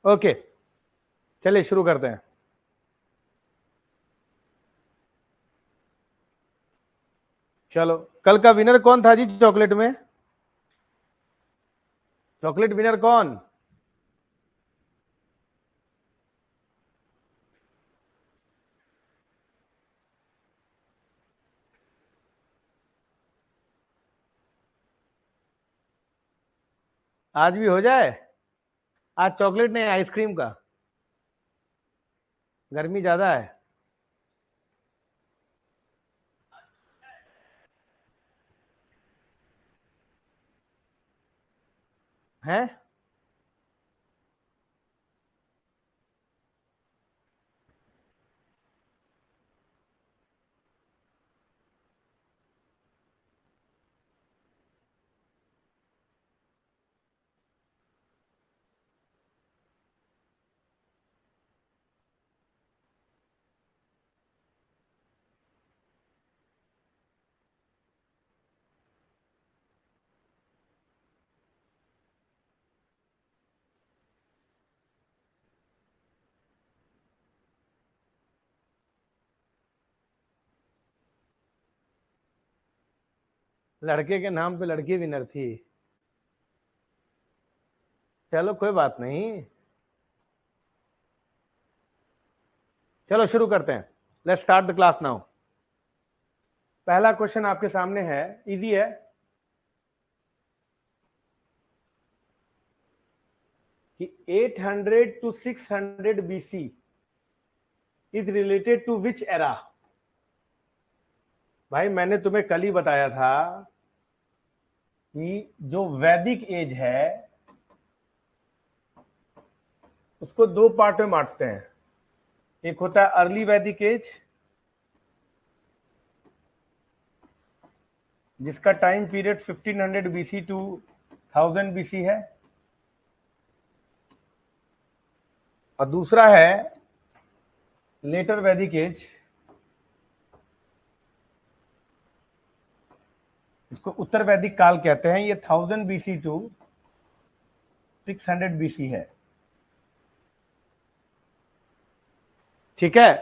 Okay, चलिए शुरू करते हैं। चलो, कल का विनर कौन था जी चॉकलेट में? चॉकलेट विनर कौन? आज भी हो जाए। आज चॉकलेट नहीं, आइसक्रीम का। गर्मी ज्यादा है। हैं? लड़के के नाम पे लड़की विनर थी। चलो कोई बात नहीं, चलो शुरू करते हैं। Let's start the class now. पहला क्वेश्चन आपके सामने है, इजी है। कि 800 to 600 BC is related to which era? भाई मैंने तुम्हें कल ही बताया था कि जो वैदिक एज है उसको दो पार्ट में बांटते हैं। एक होता है अर्ली वैदिक एज, जिसका time period 1500 BC to 1000 BC है, और दूसरा है लेटर वैदिक एज, इसको उत्तर वैदिक काल कहते हैं। ये 1000 BC टू 600 BC है। ठीक है,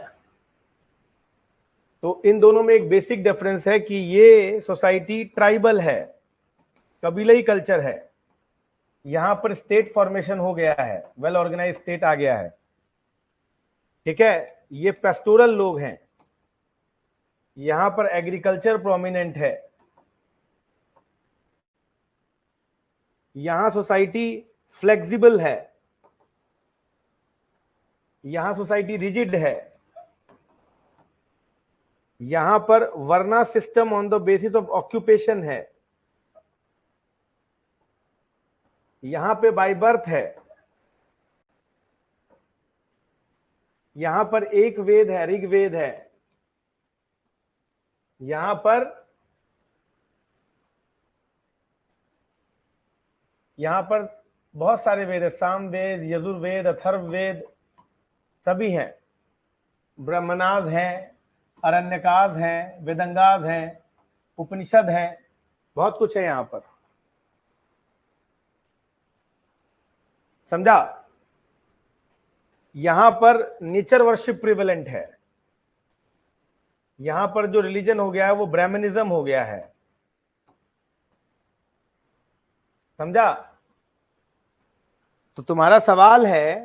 तो इन दोनों में एक बेसिक डिफरेंस है कि ये सोसाइटी ट्राइबल है, कबीलाई कल्चर है। यहां पर स्टेट फॉर्मेशन हो गया है, वेल ऑर्गेनाइज स्टेट आ गया है। ठीक है, ये पेस्टोरल लोग हैं, यहां पर एग्रीकल्चर प्रोमिनेंट है। यहां सोसाइटी फ्लेक्सिबल है, यहां सोसाइटी रिजिड है। यहां पर varna system on the basis of occupation है, यहां पे बाय बर्थ है। यहां पर एक वेद है, ऋग्वेद है। यहां पर बहुत सारे वेद है, सामवेद, यजुर्वेद, अथर्ववेद, सभी हैं। ब्रह्मणाज हैं, अरण्यकाज हैं, वेदंगाज हैं, उपनिषद हैं, बहुत कुछ है यहां पर। समझा? यहां पर नेचर वर्शिप प्रिवेलेंट है। यहां पर जो रिलीजन हो गया है वो ब्राह्मणिज्म हो गया है। समझा? तो तुम्हारा सवाल है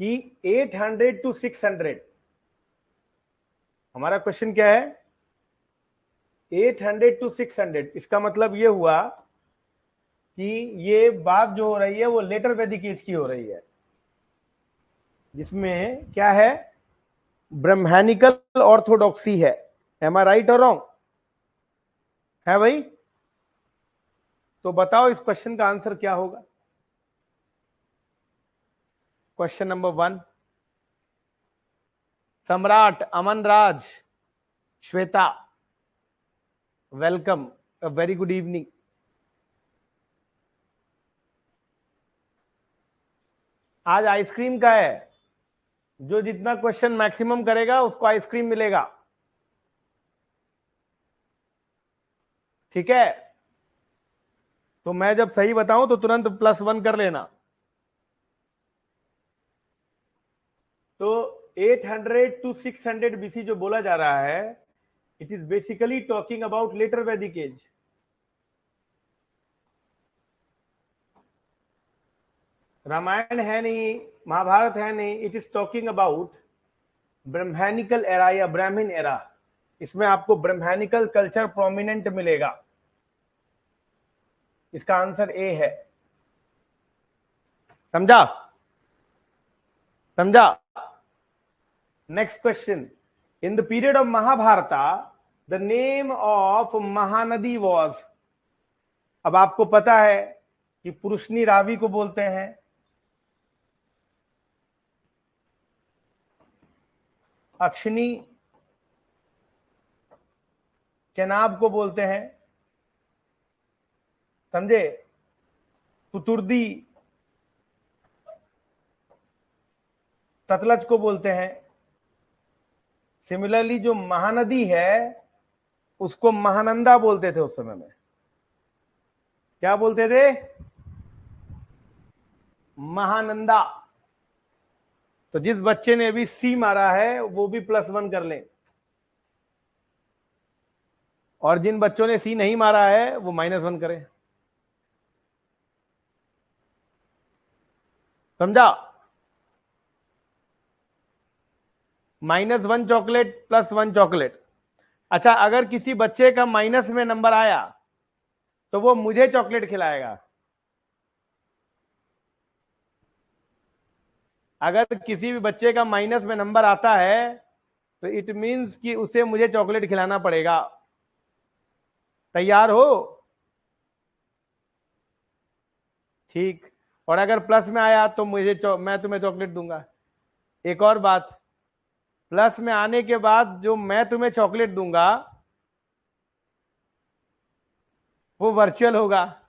कि 800 टू 600, हमारा क्वेश्चन क्या है? 800 टू 600, इसका मतलब ये हुआ कि ये बात जो हो रही है वो लेटर वैदिक एज की हो रही है, जिसमें क्या है? ब्रह्मैनिकल ऑर्थोडॉक्सी है। एम आई राइट और रॉन्ग? है भाई? तो बताओ इस क्वेश्चन का आंसर क्या होगा? Question number 1, Samrat Aman Raj, Shweta, welcome, a very good evening. आज आइसक्रीम का है, जो जितना क्वेश्चन मैक्सिमम करेगा उसको आइसक्रीम मिलेगा। ठीक है, तो मैं जब सही बताऊं तो तुरंत +1 कर लेना। तो 800 to 600 BC जो बोला जा रहा है, it is basically talking about later Vedic age. Ramayan है नहीं, महाभारत है नहीं, it is talking about Brahmanical era या ब्राह्मण एरा। इसमें आपको ब्रह्मैनिकल कल्चर प्रोमिनेंट मिलेगा। इसका आंसर ए है। समझा? समझा? Next question. In the period of Mahabharata the name of Mahanadi was. अब आपको पता है कि पुरुषनी रावी को बोलते हैं, अक्षनी चेनाब को बोलते हैं, समझे, तुतुर्दी सतलज को बोलते हैं। सिमिलरली जो महानदी है उसको महानंदा बोलते थे उस समय में। क्या बोलते थे? महानंदा। तो जिस बच्चे ने अभी सी मारा है वो भी +1 कर ले, और जिन बच्चों ने सी नहीं मारा है वो -1 करें। समझा? -1 चॉकलेट +1 चॉकलेट। अच्छा, अगर किसी बच्चे का माइनस में नंबर आया तो वो मुझे चॉकलेट खिलाएगा। अगर किसी भी बच्चे का माइनस में नंबर आता है तो इट मींस कि उसे मुझे चॉकलेट खिलाना पड़ेगा। तैयार हो? ठीक। और अगर प्लस में आया तो मैं तुम्हें चॉकलेट दूंगा। एक और बात, प्लस में आने के बाद जो मैं तुम्हें चॉकलेट दूंगा वो वर्चुअल होगा,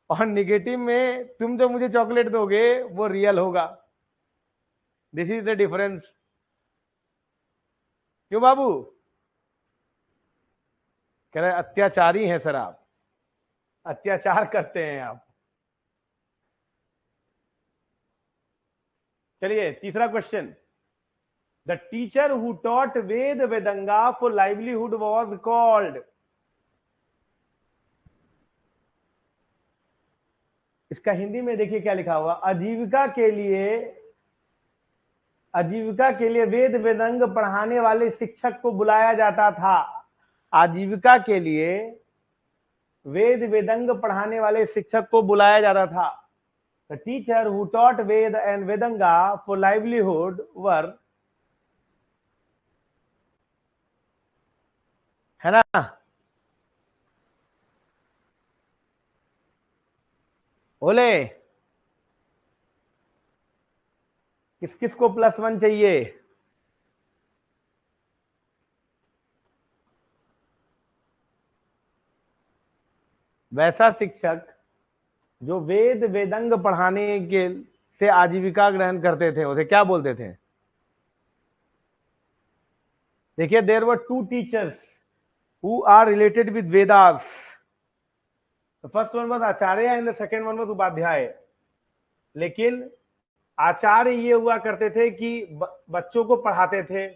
और निगेटिव में तुम जो मुझे चॉकलेट दोगे वो रियल होगा। This is the difference. क्यों बाबू? कह रहे अत्याचारी हैं सर आप, अत्याचार करते हैं आप। चलिए तीसरा question. The teacher who taught Veda Vedanga for livelihood was called. इसका हिंदी में देखिए क्या लिखा हुआ। आजीविका के लिए वेद वेदंग पढ़ाने वाले शिक्षक को बुलाया जाता था। आजीविका के लिए वेद वेदंग पढ़ाने वाले शिक्षक को बुलाया जाता था। The teacher who taught Veda and Vedanga for livelihood were, है ना? बोले किस किस को +1 चाहिए? वैसा शिक्षक जो वेद वेदंग पढ़ाने के से आजीविका ग्रहण करते थे उसे क्या बोलते थे? देखिए, there were 2 teachers who are related with Vedas. The first one was Acharya and the second one was Upadhyay. लेकिन आचार्य ये हुआ करते थे कि बच्चों को पढ़ाते थे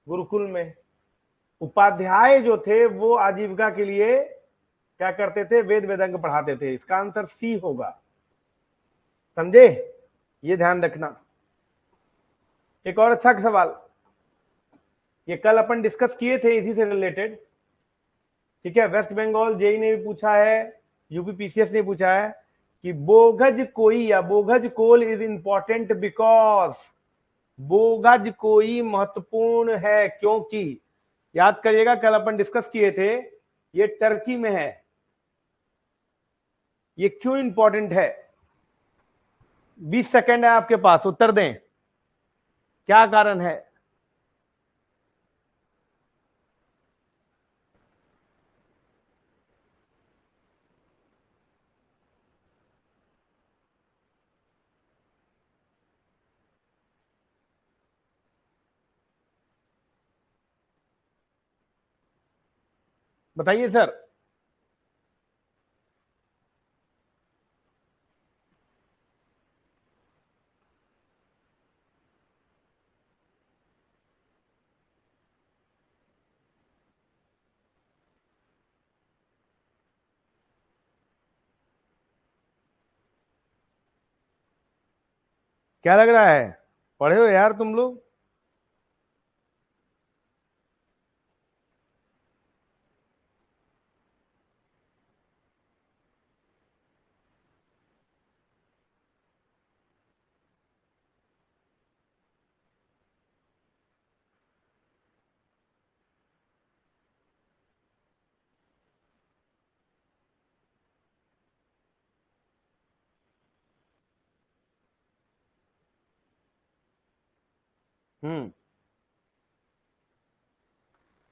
गुरुकुल में। उपाध्याय जो थे वो आजीविका के लिए क्या करते थे? वेद वेदंग पढ़ाते थे। इसका आंसर सी होगा। समझे? ये ध्यान रखना। एक और अच्छा सवाल, ये कल अपन डिस्कस किए थे इसी से रिलेटेड। ठीक है, वेस्ट बंगाल जेई ने भी पूछा है, यूपी पीसीएस ने पूछा है कि बोगज कोई या Boghazkoi is important because. Boghazkoi महत्वपूर्ण है क्योंकि, याद करिएगा कल अपन डिस्कस किए थे, ये टर्की में है। ये क्यों इंपॉर्टेंट है? 20 सेकंड है आपके पास, उत्तर दें। क्या कारण है? बताइए सर। क्या लग रहा है, पढ़े हो यार तुम लोग?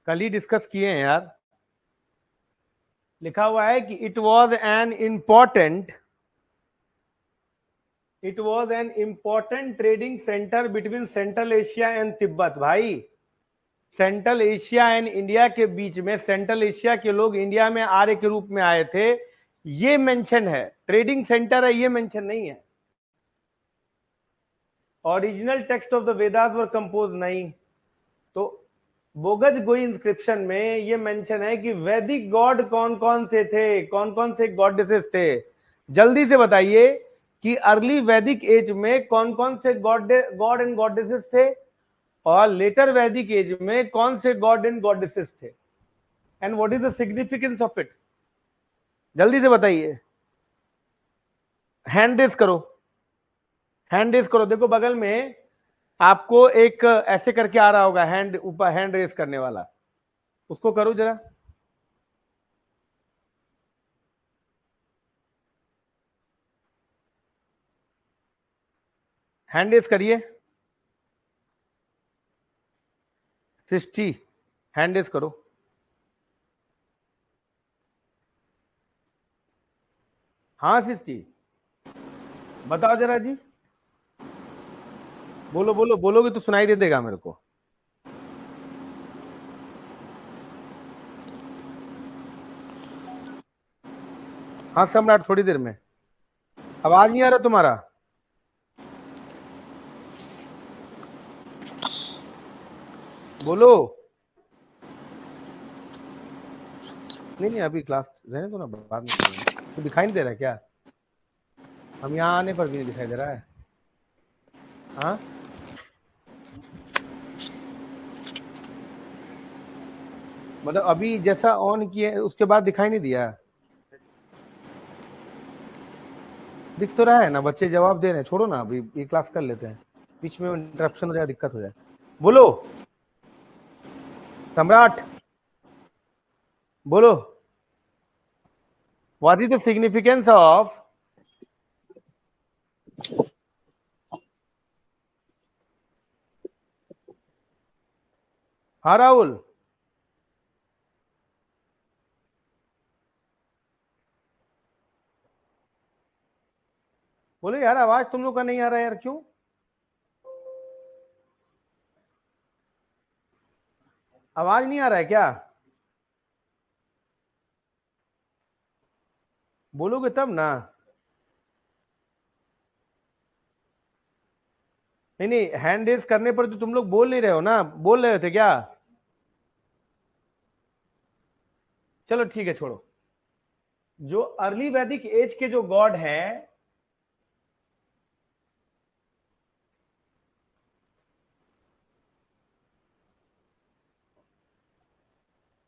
कल ही डिस्कस किए हैं यार। लिखा हुआ है कि it was an important trading centre between central Asia and Tibet. भाई सेंट्रल एशिया एंड इंडिया के बीच में, सेंट्रल एशिया के लोग इंडिया में आर्य के रूप में आए थे, ये मेंशन है। ट्रेडिंग सेंटर है ये मेंशन नहीं है। Original text of the Vedas were compose नहीं। तो बोगज गोई इंस्क्रिप्शन में ये मेंशन है कि वैदिक गॉड कौन कौन से थे, कौन कौन से गॉडेसेस थे। जल्दी से बताइए कि अर्ली वैदिक एज में कौन कौन से गॉड एंड गॉडेसेस थे, और लेटर वैदिक एज में कौन से गॉड एंड गॉडेसेस थे, and what is the significance of it. जल्दी से बताइए, हैंड रेस करो, हैंड रेस करो। देखो बगल में आपको एक ऐसे करके आ रहा होगा, हैंड ऊपर, हैंड रेस करने वाला, उसको करो जरा। हैंड रेस करिए। सृष्टि हैंड रेस करो। हाँ सृष्टि बताओ जरा जी, बोलो बोलो, बोलोगे तो सुनाई दे देगा मेरे को। हाँ सम्राट, थोड़ी देर में। आवाज नहीं आ रहा तुम्हारा? बोलो। नहीं नहीं अभी क्लास रहने दो ना, बाद में करेंगे। तो दिखाई नहीं दे रहा क्या? हम यहाँ आने पर भी नहीं दिखाई दे रहा है। हाँ मतलब अभी जैसा ऑन किए उसके बाद दिखाई नहीं दिया? दिख तो रहा है ना, बच्चे जवाब दे रहे हैं। छोड़ो ना, अभी ये क्लास कर लेते हैं, बीच में इंटरप्शन हो जाए, दिक्कत हो जाए। बोलो सम्राट, बोलो। What is the significance of, हाँ राहुल, बोलो यार, आवाज तुम लोग का नहीं आ रहा है यार, क्यों? आवाज नहीं आ रहा है क्या? बोलोगे तब ना। नहीं नहीं, हैंड रेस करने पर तो तुम लोग बोल नहीं रहे हो ना, बोल रहे थे क्या? चलो ठीक है, छोड़ो। जो अर्ली वैदिक एज के जो गॉड हैं,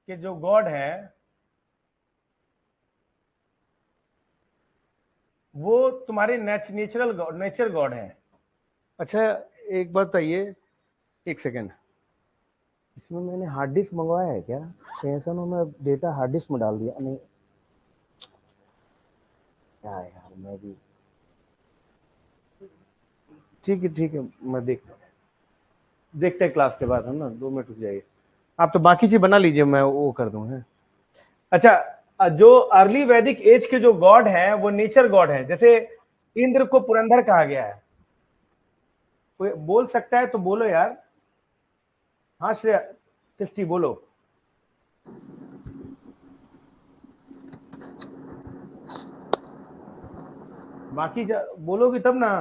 के जो गॉड है वो तुम्हारे नेचुरल गॉड, नेचर गॉड है। अच्छा एक बात बताइए, एक सेकेंड, इसमें मैंने हार्ड डिस्क मंगवाया है क्या? कहीं ऐसा ना मैं डेटा हार्ड डिस्क में डाल दिया नहीं? क्या यार, मैं भी ठीक है, मैं देखते हैं क्लास के बाद, है ना, 2 मिनट रुक जाइए। आप तो बाकी चीज बना लीजिए, मैं वो कर दूं है। अच्छा, जो अर्ली वैदिक एज के जो गॉड हैं वो नेचर गॉड हैं। जैसे इंद्र को पुरंदर कहा गया है। कोई बोल सकता है तो बोलो यार। हाँ श्रेया, सृष्टि बोलो। बाकी बोलोगी तब ना।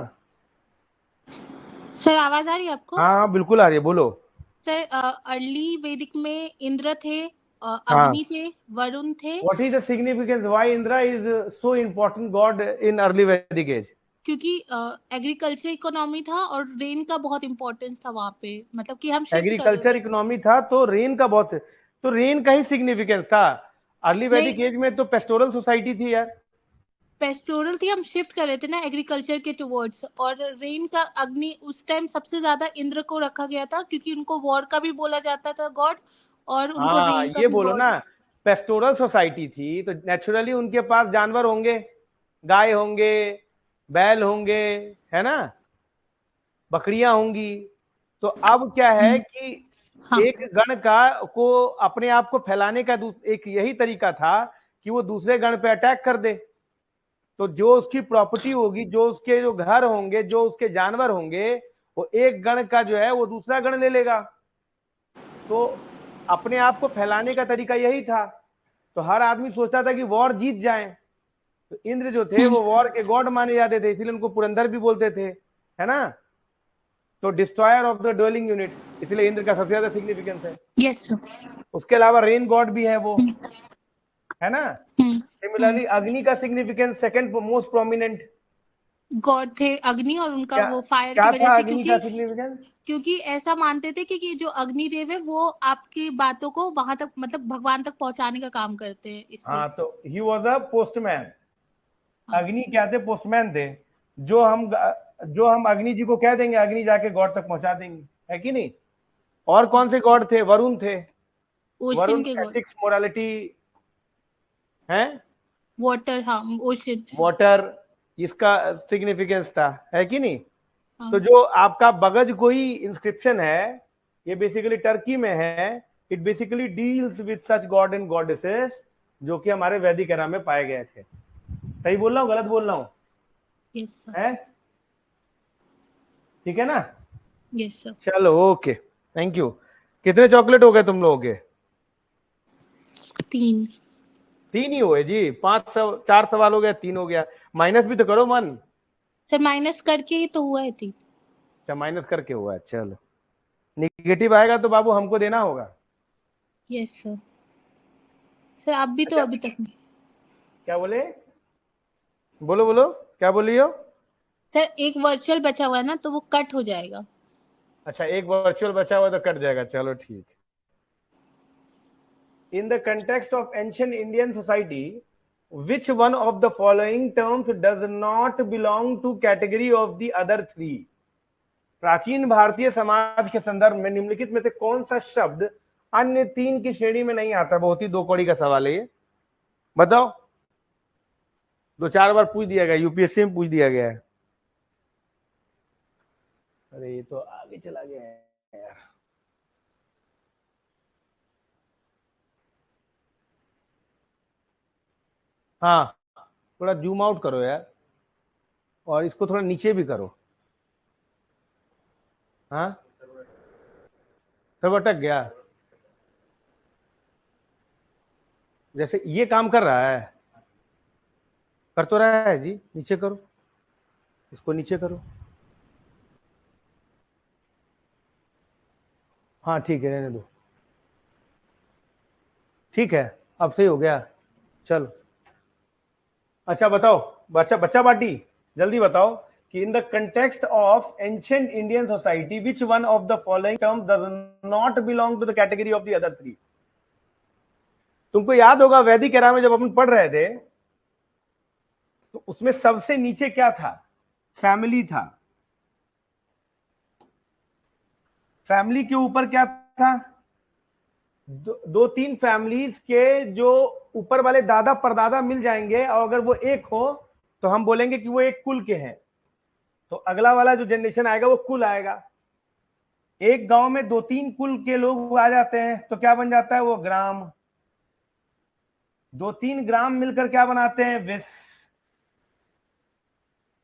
सर आवाज आ रही है आपको? हाँ बिल्कुल आ रही है, बोलो। सर अर्ली वैदिक में इंद्र थे, हाँ। अग्नि थे, वरुण थे। What is the significance? Why Indra is so important god in early Vedic age? क्योंकि एग्रीकल्चर इकोनॉमी था और रेन का बहुत इंपॉर्टेंस था वहां पे, मतलब कि हम शिफ्ट कर रहे एग्रीकल्चर थे। इकोनॉमी था तो रेन का बहुत, तो रेन का ही सिग्निफिकेंस था। अर्ली वैदिक नहीं, एज में तो पेस्टोरल सोसाइटी थी यार। पेस्टोरल थी, हम शिफ्ट कर रहे थे ना एग्रीकल्चर के टुवर्ड्स। और रेन का अग्नि उस टाइम सबसे ज्यादा इंद्र को रखा गया था, क्योंकि उनको वॉर का भी बोला जाता था गॉड, और उनको हाँ रेन का ये भी बोलो गॉड। ना, पेस्टोरल सोसाइटी थी तो नेचुरली उनके पास जानवर होंगे, गाय होंगे, बैल होंगे, है ना, बकरियां होंगी। तो अब क्या है कि हाँ। एक गण का को अपने आप को फैलाने का एक यही तरीका था कि वो दूसरे गण पे अटैक कर दे। तो जो उसकी प्रॉपर्टी होगी, जो उसके जो घर होंगे, जो उसके जानवर होंगे, वो एक गण का जो है वो दूसरा गण ले लेगा। तो अपने आप को फैलाने का तरीका यही था। तो हर आदमी सोचता था कि वॉर जीत जाए। तो इंद्र जो थे वो वॉर के गॉड माने जाते थे, इसीलिए उनको पुरंदर भी बोलते थे, है ना। तो destroyer of the dwelling unit, इसलिए इंद्र का सबसे ज्यादा सिग्निफिकेंस है। Yes sir. उसके अलावा रेन गॉड भी है वो, है ना। सिमिलरली हम्म। अग्नि का significance second most prominent. God थे अग्नि, और उनका क्या वो फायर की क्या वजह था से, अग्नि का क्योंकि सिग्निफिकेंस? क्योंकि ऐसा मानते थे कि जो अग्निदेव है वो आपकी बातों को वहां तक, मतलब भगवान तक पहुंचाने का काम करते हैं, इसलिए। हाँ, तो ही वॉज अ पोस्टमैन। हाँ। अग्नि क्या थे? पोस्टमैन थे। जो हम अग्नि जी को कह देंगे, अग्नि जाके गॉड तक पहुंचा देंगे, है कि नहीं। और कौन से गॉड थे? वरुण थे। ओशन वरुण के गॉड। एथिक्स मोरालिटी है, वाटर, हाँ, ओशन। वाटर, इसका सिग्निफिकेंस था, है कि नहीं। हाँ। तो जो आपका बगज कोई इंस्क्रिप्शन है, ये बेसिकली टर्की में है। It basically deals with such God and goddesses जो कि हमारे वैदिक एरा में पाए गए थे। सही बोल रहा हूँ, गलत बोल रहा हूँ? Yes sir. है, ठीक है ना। Yes sir. चलो ओके, थैंक यू। कितने चॉकलेट हो गए तुम लोगों के? 3। 3 ही हुए जी। 4 सवाल हो गया, 3 हो गया। माइनस भी तो करो मन। सर माइनस करके ही तो हुआ है 3। अच्छा, माइनस करके हुआ है, चलो। निगेटिव आएगा तो बाबू हमको देना होगा। Yes sir. सर आप भी तो अच्छा, अभी तक नहीं। क्या बोले? बोलो बोलो, क्या बोल रही हो? सर एक वर्चुअल बचा हुआ है ना, तो वो कट हो जाएगा। अच्छा, एक वर्चुअल बचा हुआ तो कट जाएगा, चलो ठीक। In the context of ancient Indian society, which one of the following terms does not belong to category of the other three? प्राचीन भारतीय समाज के संदर्भ में निम्नलिखित में से कौन सा शब्द अन्य 3 की श्रेणी में नहीं आता? बहुत ही 2 कौड़ी का सवाल है ये, बताओ। 2-4 बार पूछ दिया गया, यूपीएससी में पूछ दिया गया है। अरे ये तो आगे चला गया है यार। हाँ, थोड़ा जूम आउट करो यार, और इसको थोड़ा नीचे भी करो। हाँ, सब अटक गया। जैसे ये काम कर रहा है, कर तो रहा है जी, नीचे करो, इसको नीचे करो। हाँ ठीक है, रहने दो। ठीक है, अब सही हो गया, चलो। अच्छा बताओ, बच्चा बच्चा पार्टी, जल्दी बताओ कि in the context of ancient Indian society which one of the following terms does not belong to the category of the other 3? तुमको याद होगा वैदिक एरा में जब अपन पढ़ रहे थे तो उसमें सबसे नीचे क्या था? फैमिली था। फैमिली के ऊपर क्या था? 2-3 फैमिलीज के जो ऊपर वाले दादा परदादा मिल जाएंगे, और अगर वो एक हो तो हम बोलेंगे कि वो एक कुल के हैं। तो अगला वाला जो जनरेशन आएगा वो कुल आएगा। एक गांव में 2-3 कुल के लोग आ जाते हैं तो क्या बन जाता है? वो ग्राम। 2-3 ग्राम मिलकर क्या बनाते हैं? विस।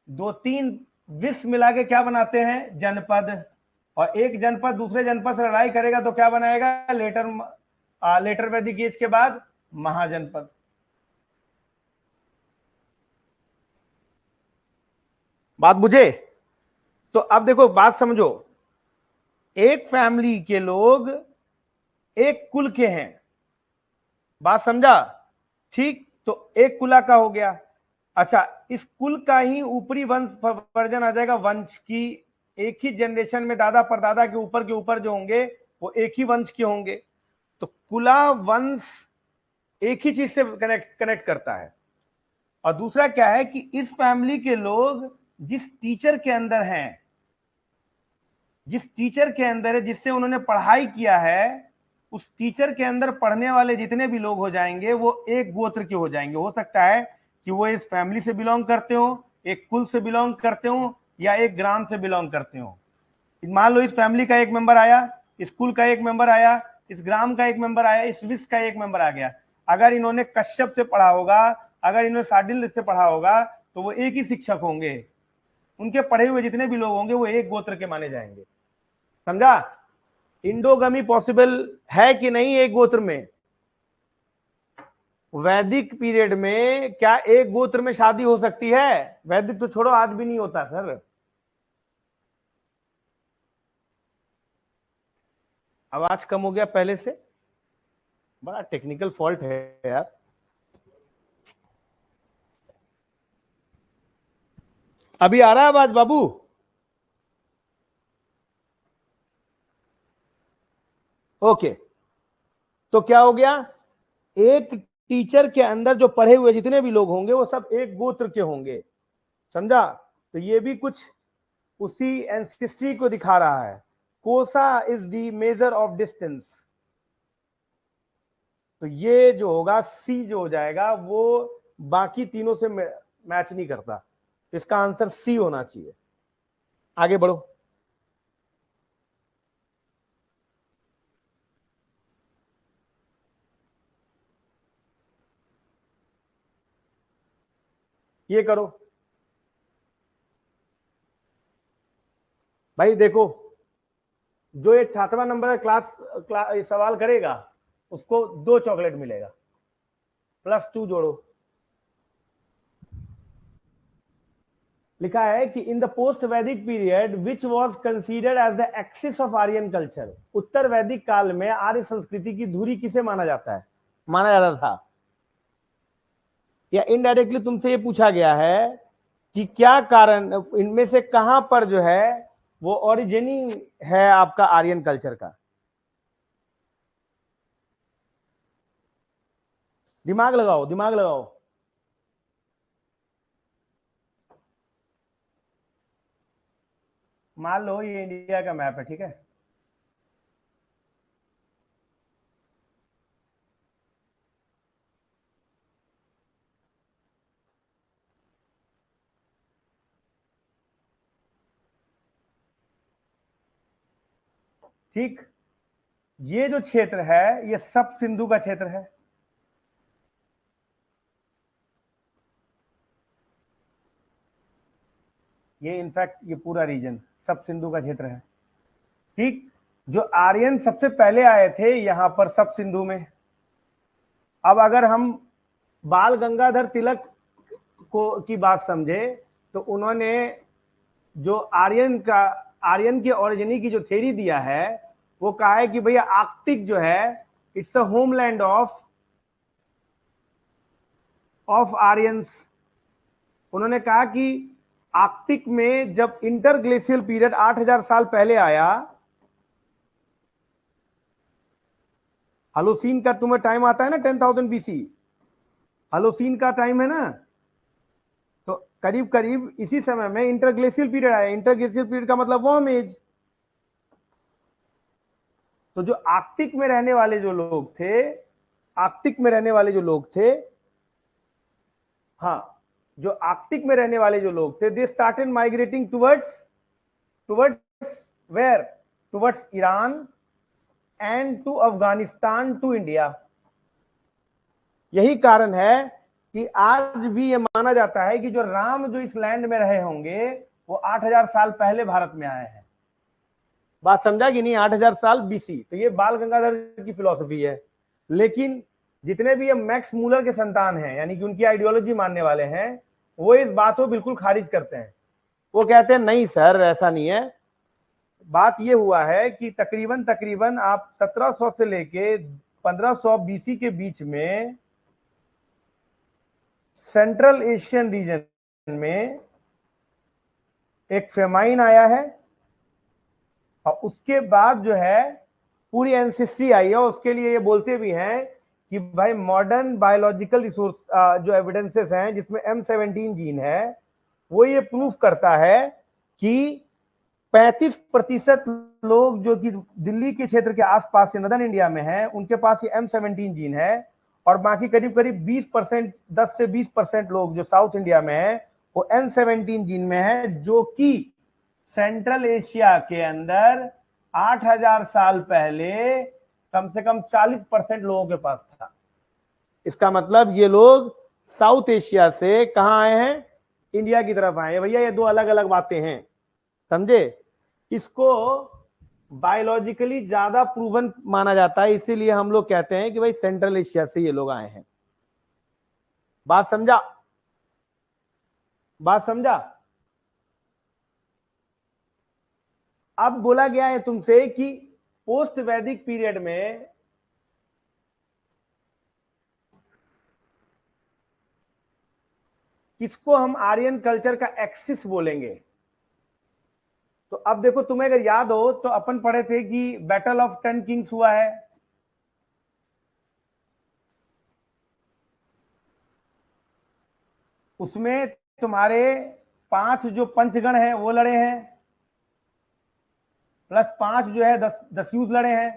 2-3 विस मिला के क्या बनाते हैं? जनपद। और एक जनपद दूसरे जनपद से लड़ाई करेगा तो क्या बनाएगा? लेटर वैदिक एज के बाद महाजनपद। बात बुझे? तो अब देखो, बात समझो। एक फैमिली के लोग एक कुल के हैं, बात समझा? ठीक, तो एक कुला का हो गया। अच्छा, इस कुल का ही ऊपरी वंश वर्जन आ जाएगा वंश की, एक ही जनरेशन में दादा परदादा के ऊपर जो होंगे वो एक ही वंश के होंगे। तो कुला वंश एक ही चीज से कनेक्ट करता है। और दूसरा क्या है कि इस फैमिली के लोग जिस टीचर के अंदर हैं, जिससे उन्होंने पढ़ाई किया है, उस टीचर के अंदर पढ़ने वाले जितने भी लोग हो जाएंगे वो एक गोत्र के हो जाएंगे। हो सकता है कि वो इस फैमिली से बिलोंग करते हो, एक कुल से बिलोंग करते हो, या एक ग्राम से बिलोंग करते हो। मान लो इस फैमिली का एक मेंबर आया, इस कुल का एक मेंबर आया, इस ग्राम का एक मेंबर आया, इस विश्व का एक मेंबर आ गया। अगर इन्होंने कश्यप से पढ़ा होगा, अगर इन्होंने शार्दूल से पढ़ा होगा, तो वो एक ही शिक्षक होंगे। उनके पढ़े हुए जितने भी लोग होंगे वो एक गोत्र के माने जाएंगे। समझा? इंडोगमी पॉसिबल है कि नहीं एक गोत्र में? वैदिक पीरियड में क्या एक गोत्र में शादी हो सकती है? वैदिक तो छोड़ो, आज भी नहीं होता सर। आवाज कम हो गया पहले से, बड़ा टेक्निकल फॉल्ट है यार। अभी आ रहा है आवाज बाबू? ओके, तो क्या हो गया, एक टीचर के अंदर जो पढ़े हुए जितने भी लोग होंगे वो सब एक गोत्र के होंगे। समझा? तो ये भी कुछ उसी एंसेस्ट्री को दिखा रहा है। कोसा is the measure of distance. तो ये जो होगा सी जो हो जाएगा वो बाकी तीनों से मैच नहीं करता। इसका आंसर सी होना चाहिए। आगे बढ़ो। ये करो भाई, देखो जो ये 7वां नंबर का क्लास सवाल करेगा उसको 2 चॉकलेट मिलेगा, +2 जोड़ो। लिखा है कि in the post Vedic period which was considered as the axis of Aryan culture. उत्तर वैदिक काल में आर्य संस्कृति की धुरी किसे माना जाता था? या इनडायरेक्टली तुमसे ये पूछा गया है कि क्या कारण, इनमें से कहां पर जो है वो ओरिजिनिंग है आपका आर्यन कल्चर का? दिमाग लगाओ, दिमाग लगाओ। मान लो ये इंडिया का मैप है, ठीक है? ठीक, ये जो क्षेत्र है ये सब सिंधु का क्षेत्र है। ये इनफैक्ट ये पूरा रीजन सब सिंधु का क्षेत्र है। ठीक, जो आर्यन सबसे पहले आए थे यहां पर सब सिंधु में। अब अगर हम बाल गंगाधर तिलक को की बात समझे तो उन्होंने जो आर्यन के ओरिजिनी की जो थ्योरी दिया है वो कहा है कि भैया आर्कटिक जो है it's a homeland of Aryans. उन्होंने कहा कि आर्कटिक में जब इंटरग्लेशियल पीरियड 8000 साल पहले आया, हालोसीन का तुम्हें टाइम आता है ना 10,000 BC, हालोसीन का टाइम है ना, तो करीब करीब इसी समय में इंटरग्लेशियल पीरियड आया। इंटरग्लेशियल पीरियड का मतलब वार्म एज। तो जो आर्कटिक में रहने वाले जो लोग थे, हाँ, जो आर्कटिक में रहने वाले जो लोग थे, they started migrating towards where, towards Iran and to Afghanistan to India. यही कारण है कि आज भी ये माना जाता है कि जो राम जो इस लैंड में रहे होंगे वो 8000 साल पहले भारत में आए हैं। बात समझा कि नहीं? 8000 साल BC। तो ये बाल गंगाधर की फिलॉसफी है। लेकिन जितने भी ये मैक्स मूलर के संतान हैं, यानी कि उनकी आइडियोलॉजी मानने वाले हैं, वो इस बात को बिल्कुल खारिज करते हैं। वो कहते हैं नहीं सर ऐसा नहीं है। बात ये हुआ है कि तकरीबन आप 1700 से लेके 1500 BC के बीच में सेंट्रल एशियन रीजन में एक फेमाइन आया है और उसके बाद जो है पूरी एंसेस्ट्री आई है। उसके लिए ये बोलते भी हैं कि भाई मॉडर्न बायोलॉजिकल रिसोर्स जो एविडेंसेस हैं जिसमें M17 जीन है, वो ये प्रूफ करता है कि 35% लोग जो कि दिल्ली के क्षेत्र के आसपास से नदर्न इंडिया में हैं, उनके पास ये M17 जीन है, और बाकी करीब करीब 20%, 10 से 20% लोग जो साउथ इंडिया में है वो M17 जीन में है, जो कि सेंट्रल एशिया के अंदर 8000 साल पहले कम से कम 40% लोगों के पास था। इसका मतलब ये लोग साउथ एशिया से कहां आए हैं? इंडिया की तरफ आए हैं। भैया ये दो अलग अलग बातें हैं, समझे? इसको बायोलॉजिकली ज्यादा प्रूवन माना जाता है, इसीलिए हम लोग कहते हैं कि भाई सेंट्रल एशिया से ये लोग आए हैं। बात समझा? बात समझा? अब बोला गया है तुमसे कि पोस्ट वैदिक पीरियड में किसको हम आर्यन कल्चर का एक्सिस बोलेंगे। तो अब देखो, तुम्हें अगर याद हो तो अपन पढ़े थे कि बैटल ऑफ 10 किंग्स हुआ है, उसमें तुम्हारे 5 जो पंचगण हैं वो लड़े हैं, प्लस 5 जो है 10 यूज लड़े हैं,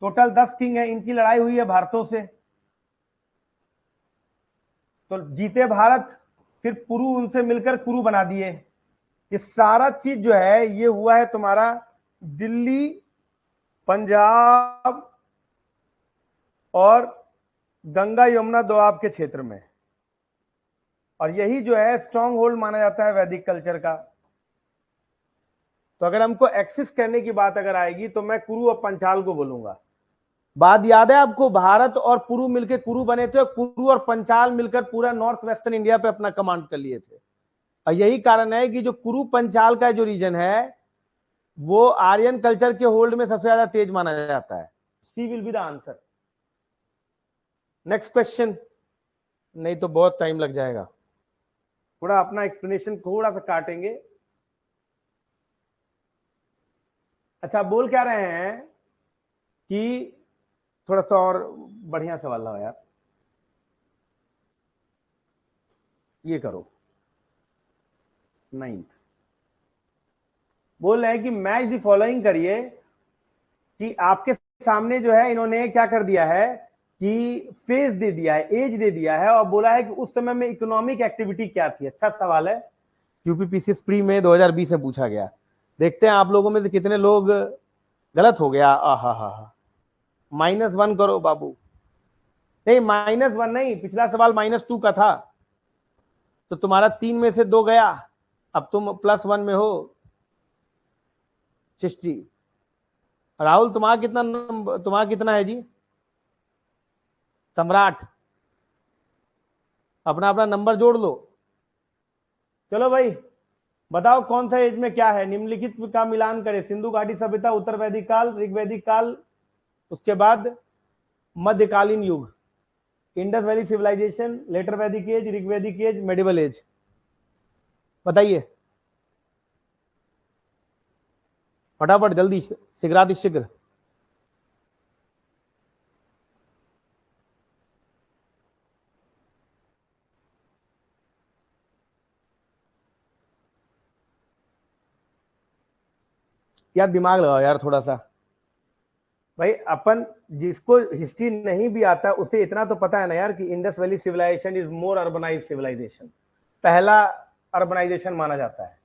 टोटल 10 किंग है, इनकी लड़ाई हुई है भारतों से। तो जीते भारत, फिर पुरु उनसे मिलकर कुरु बना दिए। ये सारा चीज जो है ये हुआ है तुम्हारा दिल्ली, पंजाब और गंगा यमुना दोआब के क्षेत्र में, और यही जो है स्ट्रॉन्ग होल्ड माना जाता है वैदिक कल्चर का। तो अगर हमको एक्सिस करने की बात अगर आएगी तो मैं कुरु और पंचाल को बोलूंगा। बात याद है आपको? भारत और पुरु मिलकर कुरु बने थे, और कुरु और पंचाल मिलकर पूरा नॉर्थ वेस्टर्न इंडिया पे अपना कमांड कर लिए थे। और यही कारण है कि जो कुरु पंचाल का जो रीजन है वो आर्यन कल्चर के होल्ड में सबसे ज्यादा तेज माना जाता है। C will be the answer. Next question, नहीं तो बहुत टाइम लग जाएगा, थोड़ा अपना एक्सप्लेनेशन थोड़ा सा काटेंगे। अच्छा, बोल क्या रहे हैं कि थोड़ा सा और बढ़िया सवाल लाओ यार, ये करो। 9th बोल रहे हैं कि मैच द फॉलोइंग करिए, कि आपके सामने जो है इन्होंने क्या कर दिया है कि फेज दे दिया है, एज दे दिया है, और बोला है कि उस समय में इकोनॉमिक एक्टिविटी क्या थी। अच्छा सवाल है, यूपीपीसीएस प्री में 2020 में पूछा गया। देखते हैं आप लोगों में से कितने लोग गलत हो गया। आहा, -1 करो बाबू। नहीं, -1 नहीं, पिछला सवाल -2 का था, तो तुम्हारा 3 में से 2 गया, अब तुम +1 में हो। 60। राहुल तुम्हारा कितना है जी? सम्राट, अपना अपना नंबर जोड़ लो। चलो भाई बताओ कौन सा एज में क्या है। निम्नलिखित का मिलान करें। सिंधु घाटी सभ्यता, उत्तर वैदिक काल, ऋग्वैदिक काल, उसके बाद मध्यकालीन युग, Indus valley civilisation, letter Vedic as, ऋग्वैदिक as, medieval as. बताइए फटाफट, जल्दी, शीघ्र। यार दिमाग लगाओ यार थोड़ा सा। भाई अपन जिसको हिस्ट्री नहीं भी आता उसे इतना तो पता है ना यार कि Indus valley civilisation is more urbanise civilisation, पहला अर्बनाइजेशन माना जाता है।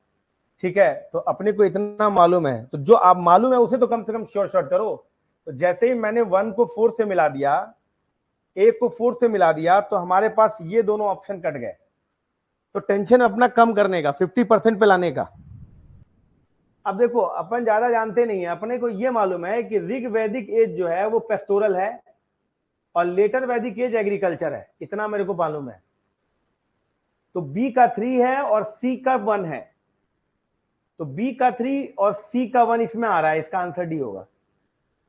ठीक है, तो अपने को इतना मालूम है, तो जो आप मालूम है उसे तो कम से कम शॉर्ट करो। तो जैसे ही मैंने 1 को 4 से मिला दिया, 1 को 4 से मिला दिया, तो हमारे पास ये दोनों ऑप्शन कट गए। तो टेंशन अपना कम करने का, 50% पे लाने का। अब देखो अपन ज्यादा जानते नहीं है, अपने को ये मालूम है कि ऋग वैदिक एज जो है वो पेस्टोरल है, और लेटर वैदिक एज एग्रीकल्चर है, इतना मेरे को मालूम है। तो बी का 3 है और सी का 1 है, तो बी का 3 और सी का 1 इसमें आ रहा है, इसका आंसर डी होगा।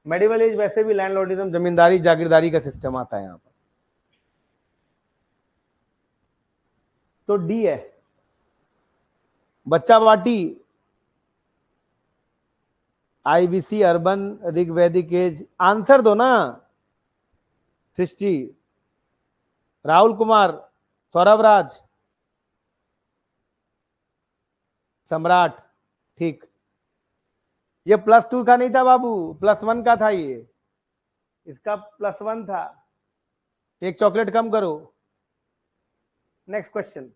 मेडिवल एज वैसे भी लैंडलॉर्डिज्म, जमींदारी जागीरदारी का सिस्टम आता है यहाँ पर। तो डी है, बच्चा बाटी, आईबीसी अर्बन ऋग्वैदिक एज। आंसर दो ना। सृष्टि, राहुल कुमार, सौरभ राज, सम्राट। ठीक, ये +2 का नहीं था बाबू, +1 का था ये, इसका +1 था। एक चॉकलेट कम करो। Next question.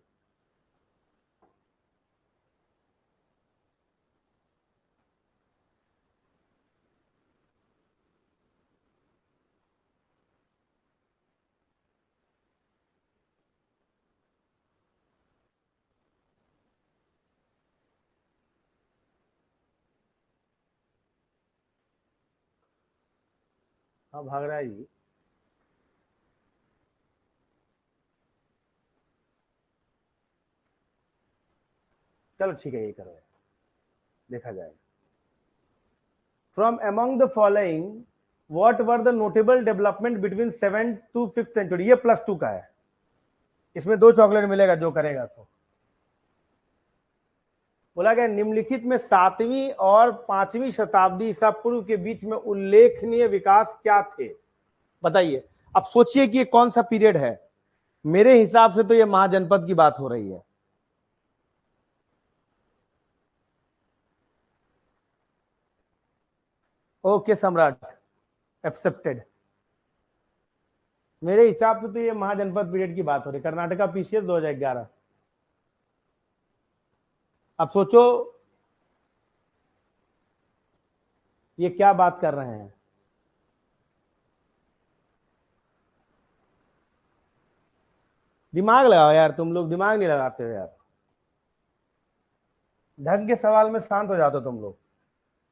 हाँ भाग रहा है जी। चलो ठीक है, ये करो, देखा जाएगा। From among the following what were the notable development between 7th to 5th century. ये +2 का है, इसमें 2 चॉकलेट मिलेगा जो करेगा। तो बोला गया निम्नलिखित में 7वीं और 5वीं शताब्दी ईसा पूर्व के बीच में उल्लेखनीय विकास क्या थे, बताइए। अब सोचिए कि ये कौन सा पीरियड है। मेरे हिसाब से तो ये महाजनपद की बात हो रही है। ओके सम्राट, एक्सेप्टेड। मेरे हिसाब से तो ये महाजनपद पीरियड की बात हो रही है, कर्नाटका पीसीएस 2011। अब सोचो ये क्या बात कर रहे हैं। दिमाग लगाओ यार, तुम लोग दिमाग नहीं लगाते हो यार। ढंग के सवाल में शांत हो जाते हो तुम लोग।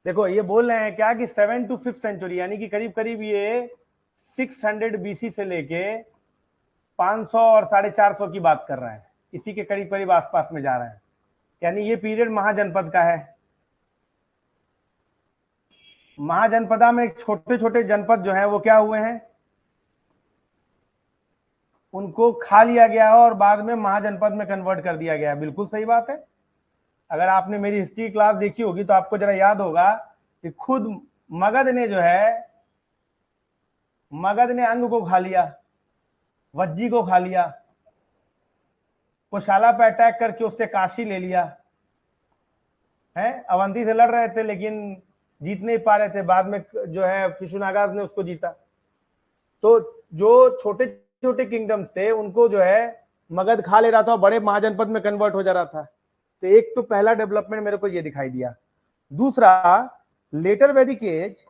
देखो ये बोल रहे हैं क्या कि 7th to 5th सेंचुरी, यानी कि करीब करीब ये 600 बीसी से लेके 500 और 450 की बात कर रहे हैं, इसी के करीब करीब आसपास में जा रहे हैं। यानी ये पीरियड महाजनपद का है। महाजनपदा में छोटे छोटे जनपद जो हैं वो क्या हुए हैं, उनको खा लिया गया और बाद में महाजनपद में कन्वर्ट कर दिया गया। बिल्कुल सही बात है। अगर आपने मेरी हिस्ट्री क्लास देखी होगी तो आपको जरा याद होगा कि खुद मगध ने जो है, मगध ने अंग को खा लिया, वज्जी को खा लिया, कुशाला पे अटैक करके उससे काशी ले लिया है। अवंती से लड़ रहे थे लेकिन जीत नहीं पा रहे थे, बाद में जो है शिशुनागाज ने उसको जीता। तो जो छोटे छोटे किंगडम्स थे उनको जो है मगध खा ले रहा था, बड़े महाजनपद में कन्वर्ट हो जा रहा था। तो एक तो पहला डेवलपमेंट मेरे को ये दिखाई दिया। दूसरा, letter Vedic as,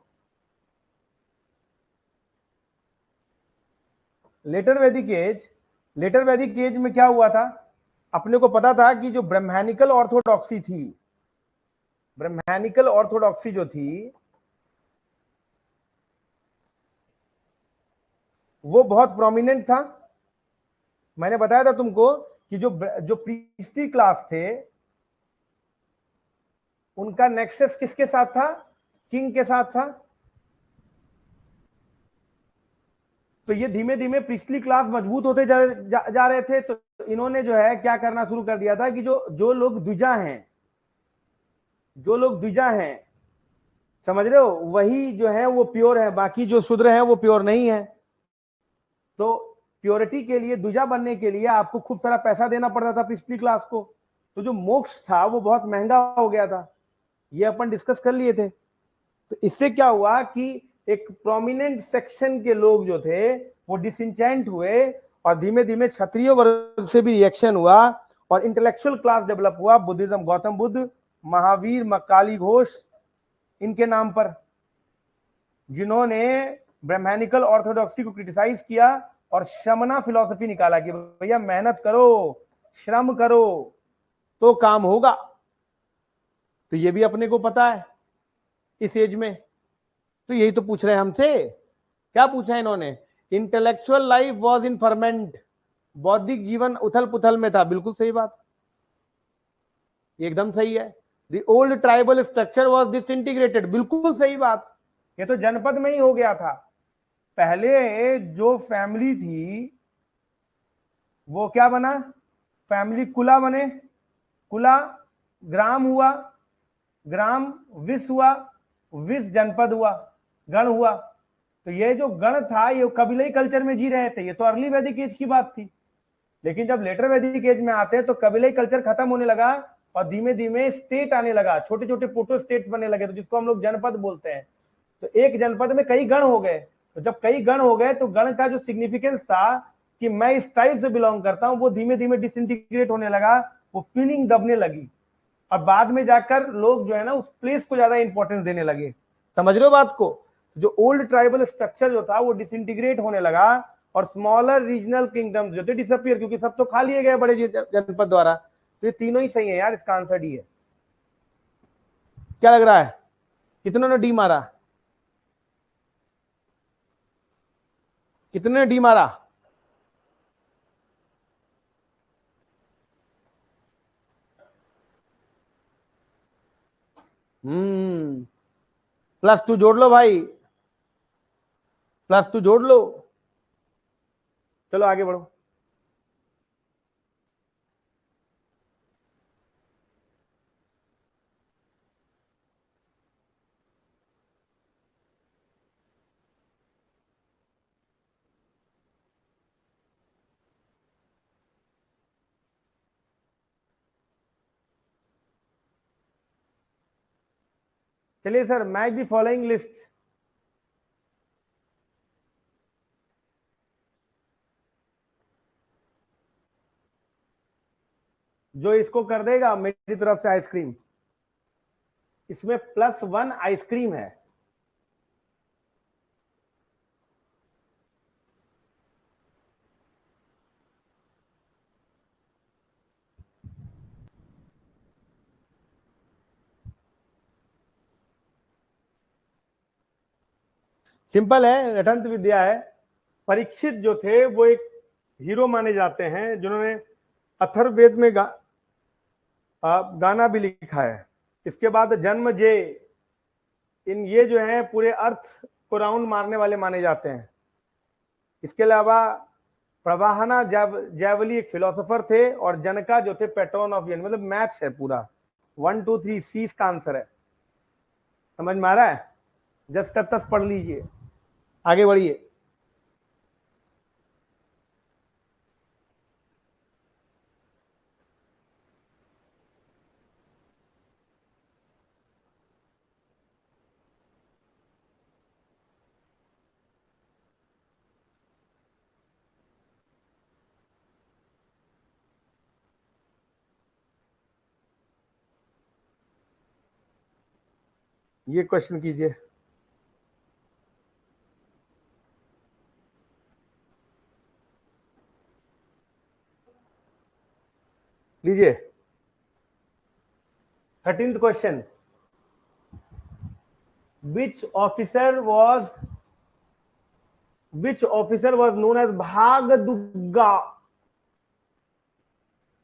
letter Vedic as में क्या हुआ था, अपने को पता था कि जो ब्रह्मैनिकल ऑर्थोडॉक्सी थी, ब्रह्मैनिकल ऑर्थोडॉक्सी जो थी वो बहुत प्रोमिनेंट था। मैंने बताया था तुमको कि जो प्रीस्टी क्लास थे उनका नेक्सस किसके साथ था, किंग के साथ था। तो ये धीमे धीमे प्रीस्टली क्लास मजबूत होते जा रहे थे। तो इन्होंने जो है क्या करना शुरू कर दिया था कि जो लोग द्विजा हैं, जो लोग द्विजा हैं, समझ रहे हो, वही जो है वो प्योर है, बाकी जो शूद्र हैं वो प्योर नहीं है। तो प्योरिटी के लिए, द्विजा बनने के लिए आपको खूब सारा पैसा देना पड़ता था प्रीस्टली क्लास को। तो जो मोक्ष था वो बहुत महंगा हो गया था, ये अपन डिस्कस कर लिए थे। तो इससे क्या हुआ कि एक प्रोमिनेंट सेक्शन के लोग जो थे वो डिसइंचेंट हुए और धीमे धीमे क्षत्रिय वर्ग से भी रिएक्शन हुआ और इंटेलेक्चुअल क्लास डेवलप हुआ। बुद्धिज्म, गौतम बुद्ध, महावीर, मकाली घोष, इनके नाम पर, जिन्होंने ब्रह्मैनिकल ऑर्थोडॉक्सी को क्रिटिसाइज किया और शमना फिलॉसफी निकाला कि भैया मेहनत करो, श्रम करो तो काम होगा। तो ये भी अपने को पता है इस एज में। तो यही तो पूछ रहे हैं हमसे, क्या पूछा है इन्होंने, intellectual life was in ferment, बौद्धिक जीवन उथल पुथल में था। बिल्कुल सही बात, एकदम सही है। The old tribal structure was disintegrated, बिल्कुल सही बात। ये तो जनपद में ही हो गया था। पहले जो फैमिली थी वो क्या बना, फैमिली कुला बने, कुला ग्राम हुआ, ग्राम विस हुआ, विस जनपद हुआ, गण हुआ। तो ये जो गण था ये कबीलाई कल्चर में जी रहे थे, ये तो अर्ली वैदिक एज की बात थी। लेकिन जब लेटर वैदिक एज में आते हैं तो कबीलाई कल्चर खत्म होने लगा और धीमे धीमे स्टेट आने लगा, छोटे छोटे प्रोटो स्टेट्स बनने लगे, तो जिसको हम लोग जनपद बोलते हैं। तो एक जनपद में कई गण हो गए। तो जब कई गण हो गए तो गण का जो सिग्निफिकेंस था कि मैं इस टाइप से बिलोंग करता हूं, वो धीमे धीमे डिसइंटीग्रेट होने लगा, वो फीलिंग दबने लगी। और बाद में जाकर लोग जो है ना उस प्लेस को ज्यादा इंपॉर्टेंस देने लगे। समझ रहे हो बात को? जो ओल्ड ट्राइबल स्ट्रक्चर जो था वो डिसइंटीग्रेट होने लगा और स्मॉलर रीजनल किंगडम्स जो थे डिसअपियर, क्योंकि सब तो खा लिए गए बड़े जनपद द्वारा। तो ये तीनों ही सही है यार, इसका आंसर डी है। क्या लग रहा है, कितनों ने डी मारा? कितने ने डी मारा? +2 जोड़ लो भाई, +2 जोड़ लो। चलो आगे बढ़ो। चलिए sir, match the following list. जो इसको कर देगा मेरी तरफ से आइसक्रीम, इसमें +1 आइसक्रीम है। सिंपल है, रटंत विद्या है। परीक्षित जो थे वो एक हीरो माने जाते हैं जिन्होंने अथर्ववेद में गाना भी लिखा है। इसके बाद जन्म जे, इन ये जो है पूरे अर्थ को राउंड मारने वाले माने जाते हैं। इसके अलावा प्रवाहना जैवली एक फिलोसोफर थे और जनका जो थे पैट्रन ऑफ यूनियन। मतलब मैच है पूरा, 1 2 3 सी इसका आंसर है। समझ में आ रहा है? जस का तस पढ़ लीजिए, आगे बढ़िए। ये क्वेश्चन कीजिए। लीजिए 13th question. which officer was known as Bhagdugga?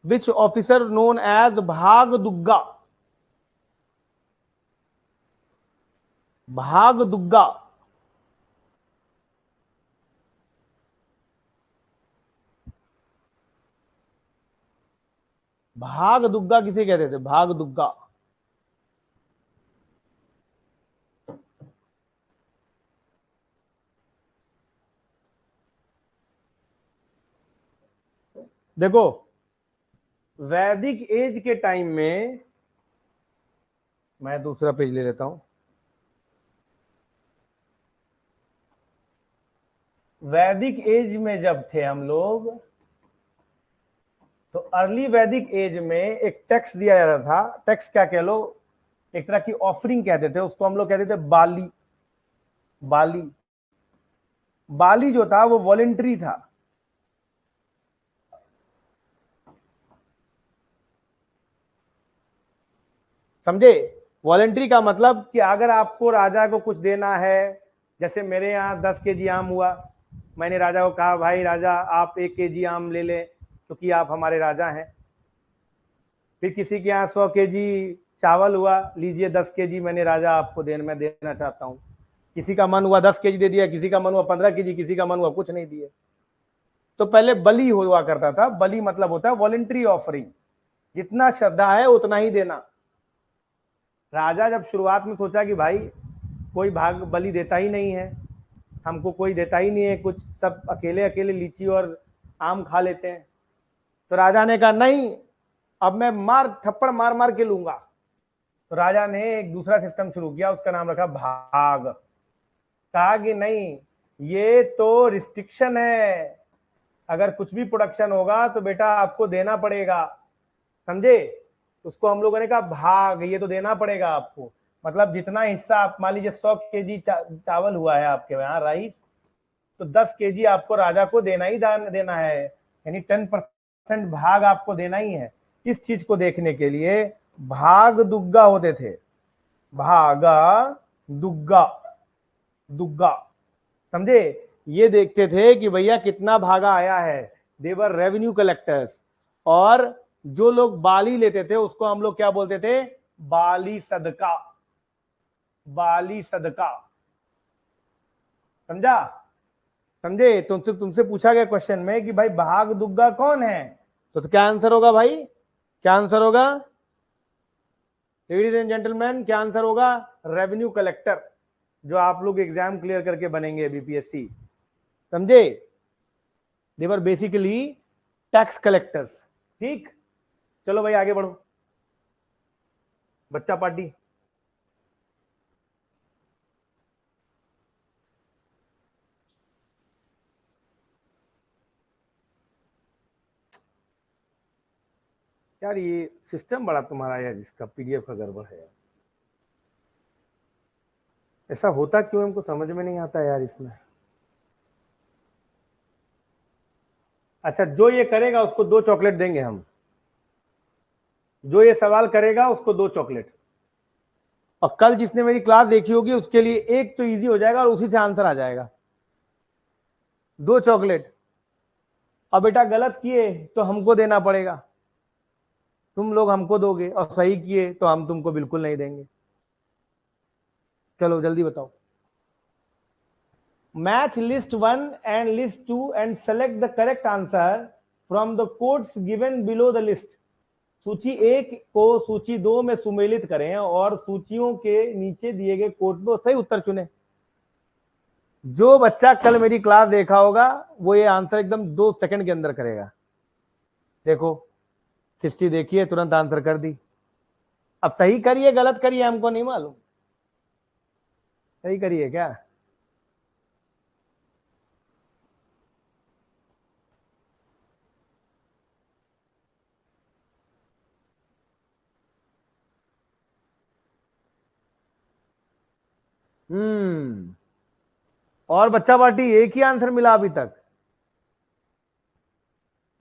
which officer known as Bhagdugga? भागदुग्गा। भागदुग्गा किसे कहते थे? भागदुग्गा। देखो वैदिक एज के टाइम में, मैं दूसरा पेज ले लेता हूं। वैदिक एज में जब थे हम लोग, तो अर्ली वैदिक एज में एक टैक्स दिया जाता था। टैक्स क्या कह लो, एक तरह की ऑफरिंग कहते थे उसको, हम लोग कहते थे बाली। बाली, बाली जो था वो वॉलेंट्री था। समझे? वॉलेंट्री का मतलब कि अगर आपको राजा को कुछ देना है, जैसे मेरे यहाँ 10 kg आम हुआ, मैंने राजा को कहा भाई राजा आप 1 kg आम ले लें क्योंकि आप हमारे राजा हैं। फिर किसी के यहाँ 100 kg चावल हुआ, लीजिए 10 kg मैंने राजा आपको मैं देना चाहता हूँ। किसी का मन हुआ 10 kg दे दिया, किसी का मन हुआ 15 kg, किसी का मन हुआ कुछ नहीं दिए। तो पहले बलि हुआ करता था। बलि मतलब होता है वॉलेंट्री ऑफरिंग, जितना श्रद्धा है उतना ही देना। राजा जब शुरुआत में सोचा कि भाई कोई भाग बलि देता ही नहीं है, हमको कोई देता ही नहीं है कुछ, सब अकेले अकेले लीची और आम खा लेते हैं, तो राजा ने कहा नहीं, अब मैं थप्पड़ मार मार के लूंगा। तो राजा ने एक दूसरा सिस्टम शुरू किया, उसका नाम रखा भाग। कहा कि नहीं, ये तो रिस्ट्रिक्शन है, अगर कुछ भी प्रोडक्शन होगा तो बेटा आपको देना पड़ेगा, समझे। उसको हम लोगों ने कहा भाग, ये तो देना पड़ेगा आपको। मतलब जितना हिस्सा आप मान लीजिए 100 केजी चावल हुआ है आपके यहाँ राइस, तो 10 केजी आपको राजा को देना ही देना है, यानी 10% भाग आपको देना ही है। इस चीज को देखने के लिए भाग दुग्गा होते थे, भागा दुग्गा, दुग्गा, समझे। ये देखते थे कि भैया कितना भागा आया है, देवर रेवेन्यू कलेक्टर्स। और जो लोग बाली लेते थे उसको हम लोग क्या बोलते थे, बाली सदका, बाली सदका, समझा, समझे। तुमसे पूछा गया क्वेश्चन में कि भाई भाग दुग्गा कौन है, तो क्या आंसर होगा भाई, क्या आंसर होगा लेडीज एंड जेंटलमैन, क्या आंसर होगा, रेवेन्यू कलेक्टर, जो आप लोग एग्जाम क्लियर करके बनेंगे बीपीएससी, समझे। दे वर बेसिकली टैक्स कलेक्टर्स। ठीक, चलो भाई आगे बढ़ो, बच्चा पार्टी। यार ये सिस्टम बड़ा तुम्हारा यार, जिसका पीडीएफ का गड़बड़ है, ऐसा होता क्यों हमको समझ में नहीं आता यार इसमें। अच्छा, जो ये करेगा उसको 2 चॉकलेट देंगे हम, जो ये सवाल करेगा उसको 2 चॉकलेट, और कल जिसने मेरी क्लास देखी होगी उसके लिए एक तो इजी हो जाएगा और उसी से आंसर आ जाएगा, 2 चॉकलेट। और बेटा गलत किए तो हमको देना पड़ेगा, तुम लोग हमको दोगे, और सही किए तो हम तुमको बिल्कुल नहीं देंगे। चलो जल्दी बताओ। Match list 1 and list 2 and select the correct answer from the codes given below the list. सूची 1 को सूची 2 में सुमेलित करें और सूचियों के नीचे दिए गए कोड में सही उत्तर चुने। जो बच्चा कल मेरी क्लास देखा होगा वो ये आंसर एकदम 2 सेकंड के अंदर करेगा। देखो सृष्टि देखिए, तुरंत आंसर कर दी। अब सही करिए गलत करिए हमको नहीं मालूम, सही करिए क्या। और बच्चा पार्टी एक ही आंसर मिला अभी तक।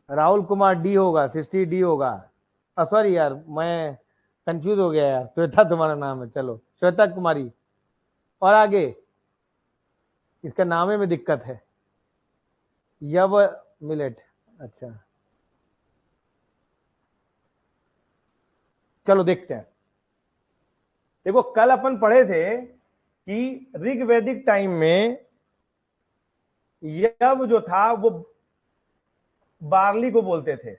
राहुल कुमार डी होगा, सृष्टि डी होगा, सॉरी यार मैं कंफ्यूज हो गया यार, श्वेता तुम्हारा नाम है, चलो श्वेता कुमारी। और आगे इसका नामे में दिक्कत है, यव मिलेट, अच्छा चलो देखते हैं। देखो कल अपन पढ़े थे कि ऋग्वैदिक टाइम में यव जो था वो बार्ली को बोलते थे,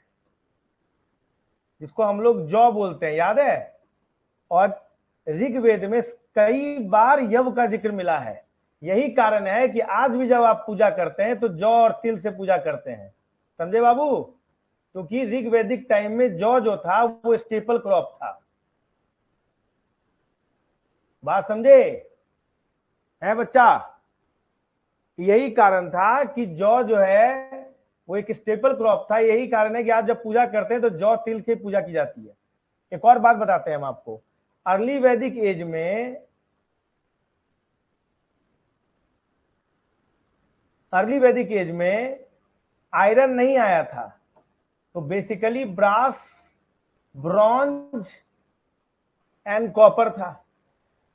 जिसको हम लोग जौ बोलते हैं, याद है। और ऋग्वेद में कई बार यव का जिक्र मिला है। यही कारण है कि आज भी जब आप पूजा करते हैं तो जौ और तिल से पूजा करते हैं, समझे बाबू। क्योंकि ऋग्वैदिक टाइम में जौ जो था वो स्टेपल क्रॉप था, बात समझे है बच्चा। यही कारण था कि जौ जो है वो एक स्टेपल क्रॉप था। यही कारण है कि आज जब पूजा करते हैं तो जौ तिल की पूजा की जाती है। एक और बात बताते हैं हम आपको, अर्ली वैदिक एज में, अर्ली वैदिक एज में आयरन नहीं आया था, तो basically brass, bronze and copper था।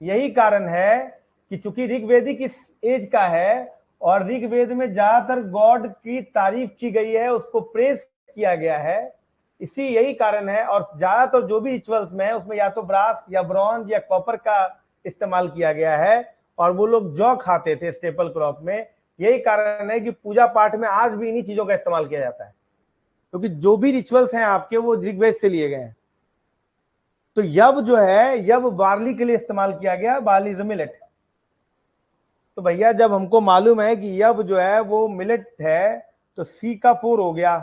यही कारण है कि चूंकि ऋग्वेदिक इस एज का है और ऋग्वेद में ज्यादातर गॉड की तारीफ की गई है, उसको प्रेस किया गया है, इसी यही कारण है। और ज्यादातर जो भी रिचुअल्स में है उसमें या तो ब्रास या ब्रॉन्ज या कॉपर का इस्तेमाल किया गया है। और वो लोग जौ खाते थे स्टेपल क्रॉप में, यही कारण है कि पूजा पाठ में आज भी इन्हीं चीजों का इस्तेमाल किया जाता है, क्योंकि जो भी रिचुअल्स हैं आपके वो ऋग्वेद से लिए गए हैं। तो यव जो है, यव बार्ली के लिए इस्तेमाल किया गया, बार्ली इज मिलेट। तो भैया जब हमको मालूम है कि यव जो है वो मिलेट है, तो सी का 4 हो गया।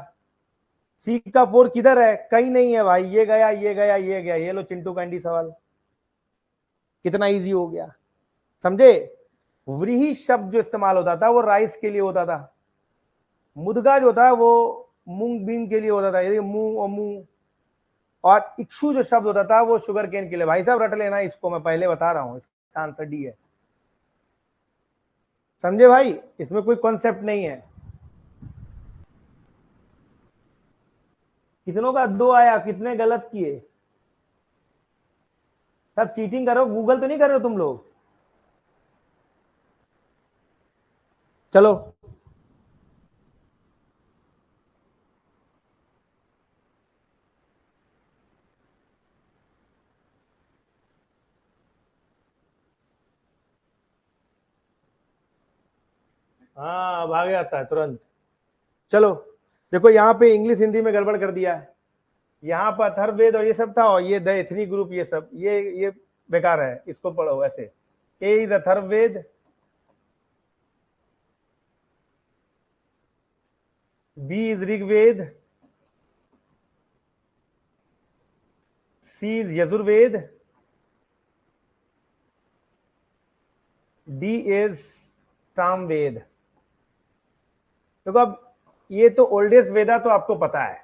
सी का 4 किधर है? कहीं नहीं है भाई, ये गया ये गया ये गया। ये लो चिंटू कैंडी सवाल, कितना इजी हो गया, समझे? व्रीहि शब्द जो इस्तेमाल होता था वो राइस के लिए होता था, मुदगा जो था वो मूंग बीन के लिए होता था, ये मूंग और मूंग, और इक्षु जो शब्द होता था वो शुगर केन के लिए। भाई साहब रट लेना इसको, मैं पहले बता रहा हूं, इसका आंसर डी है। समझे भाई? इसमें कोई कॉन्सेप्ट नहीं है। कितनों का 2 आया, कितने गलत किए? सब चीटिंग करो, गूगल तो नहीं कर रहे हो तुम लोग? चलो हाँ, अब आगे आता है तुरंत। चलो देखो, यहाँ पे इंग्लिश हिंदी में गड़बड़ कर दिया है। यहाँ पर अथर्ववेद और ये सब था, और ये द एथनिक ग्रुप, ये सब ये बेकार है, इसको पढ़ो ऐसे। A is Atharvaveda, B is Rigveda, C is Yajurveda, D is Samaveda. देखो अब ये तो ओल्डेस्ट वेदा तो आपको पता है,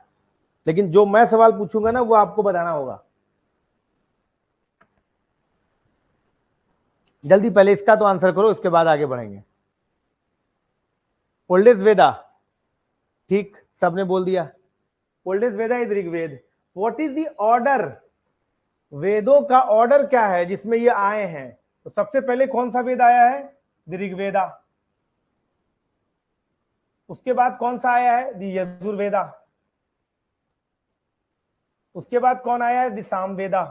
लेकिन जो मैं सवाल पूछूंगा ना वो आपको बताना होगा। जल्दी पहले इसका तो आंसर करो, इसके बाद आगे बढ़ेंगे। ओल्डेस्ट वेदा, ठीक, सबने बोल दिया। Oldest Veda is Rigveda. What is the order? वेदों का ऑर्डर क्या है जिसमें ये आए हैं? तो सबसे पहले कौन सा वेद आया है? द ऋग्वेदा। उसके बाद कौन सा आया है? द यजुर्वेदा। उसके बाद कौन आया है? द सामवेदा।